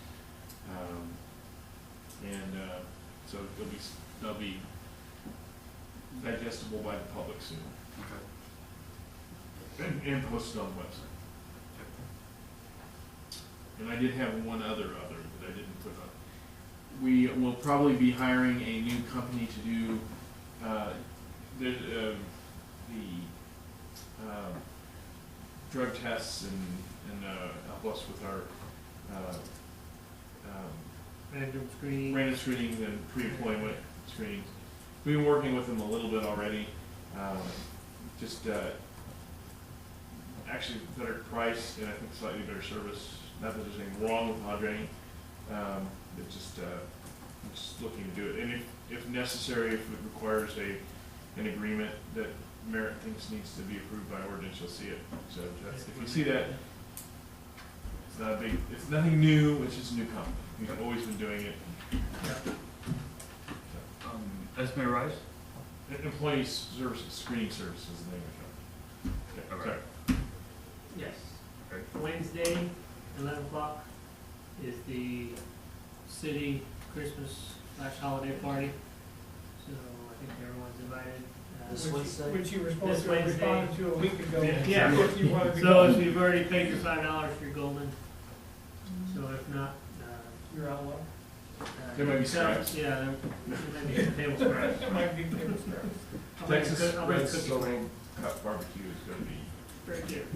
[SPEAKER 7] So they'll be digestible by the public soon.
[SPEAKER 1] Okay.
[SPEAKER 7] And posted on the website. And I did have one other that I didn't put on. We will probably be hiring a new company to do the drug tests and help us with our random screening and pre-employment screenings. We've been working with them a little bit already. Actually better price and I think slightly better service. Not that there's anything wrong with Andre, but just looking to do it. And if necessary, if it requires an agreement that Merit thinks needs to be approved by ordinance, you'll see it. So if you see that, it's nothing new, it's just a new company. We've always been doing it.
[SPEAKER 1] Esme Rice?
[SPEAKER 7] Employee Services, Screening Services is the name of the company. Okay, sorry.
[SPEAKER 3] Yes.
[SPEAKER 1] Okay.
[SPEAKER 3] Wednesday, 11 o'clock is the city Christmas / holiday party. So I think everyone's invited.
[SPEAKER 9] This Wednesday?
[SPEAKER 5] Which you were supposed
[SPEAKER 3] This
[SPEAKER 5] to have
[SPEAKER 3] Wednesday.
[SPEAKER 5] responded to a week ago.
[SPEAKER 3] Yeah.
[SPEAKER 5] If you wanted to
[SPEAKER 3] So
[SPEAKER 5] go,
[SPEAKER 3] if you've already paid your $5, you're golden. So if not,
[SPEAKER 5] you're out of luck.
[SPEAKER 7] There might be scraps.
[SPEAKER 3] Yeah, there might be some table scraps.
[SPEAKER 5] It might be table scraps.
[SPEAKER 7] Texas
[SPEAKER 3] I'll
[SPEAKER 7] Red
[SPEAKER 3] make cookies for you.
[SPEAKER 7] Solo Cup Barbecue is going to be.
[SPEAKER 3] Very good.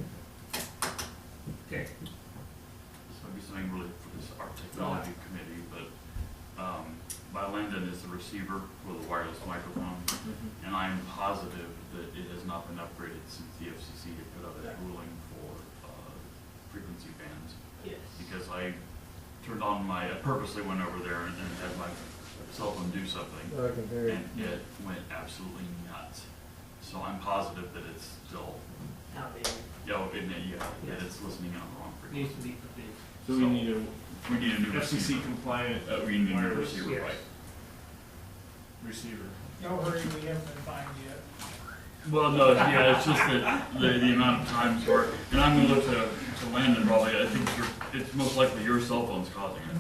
[SPEAKER 3] Okay.
[SPEAKER 1] This might be something really for this art technology committee, but by Landon is the receiver for the wireless microphone, and I'm positive that it has not been upgraded since the FCC had put out its ruling for frequency bands.
[SPEAKER 3] Yes.
[SPEAKER 1] Because I I purposely went over there and had my cell phone do something,
[SPEAKER 8] I can hear you.
[SPEAKER 1] and it went absolutely nuts. So I'm positive that it's still,
[SPEAKER 3] Outdated.
[SPEAKER 1] that it's listening on the wrong
[SPEAKER 3] Needs
[SPEAKER 1] frequency.
[SPEAKER 3] to be updated.
[SPEAKER 7] So
[SPEAKER 1] We need a new
[SPEAKER 7] FCC
[SPEAKER 1] receiver.
[SPEAKER 7] compliant
[SPEAKER 1] We need a new
[SPEAKER 7] wireless
[SPEAKER 1] receiver,
[SPEAKER 3] Yes.
[SPEAKER 1] right?
[SPEAKER 7] receiver.
[SPEAKER 5] No hurry, we haven't been fined yet.
[SPEAKER 1] Well, no, yeah, it's just that the amount of times where, and I'm gonna look to Landon probably, I think it's most likely your cell phone's causing it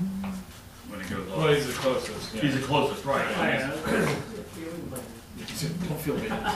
[SPEAKER 1] when it goes off.
[SPEAKER 7] Well, he's the closest. Yeah.
[SPEAKER 1] He's the closest, right?
[SPEAKER 3] Oh, yeah.
[SPEAKER 7] Don't feel bad.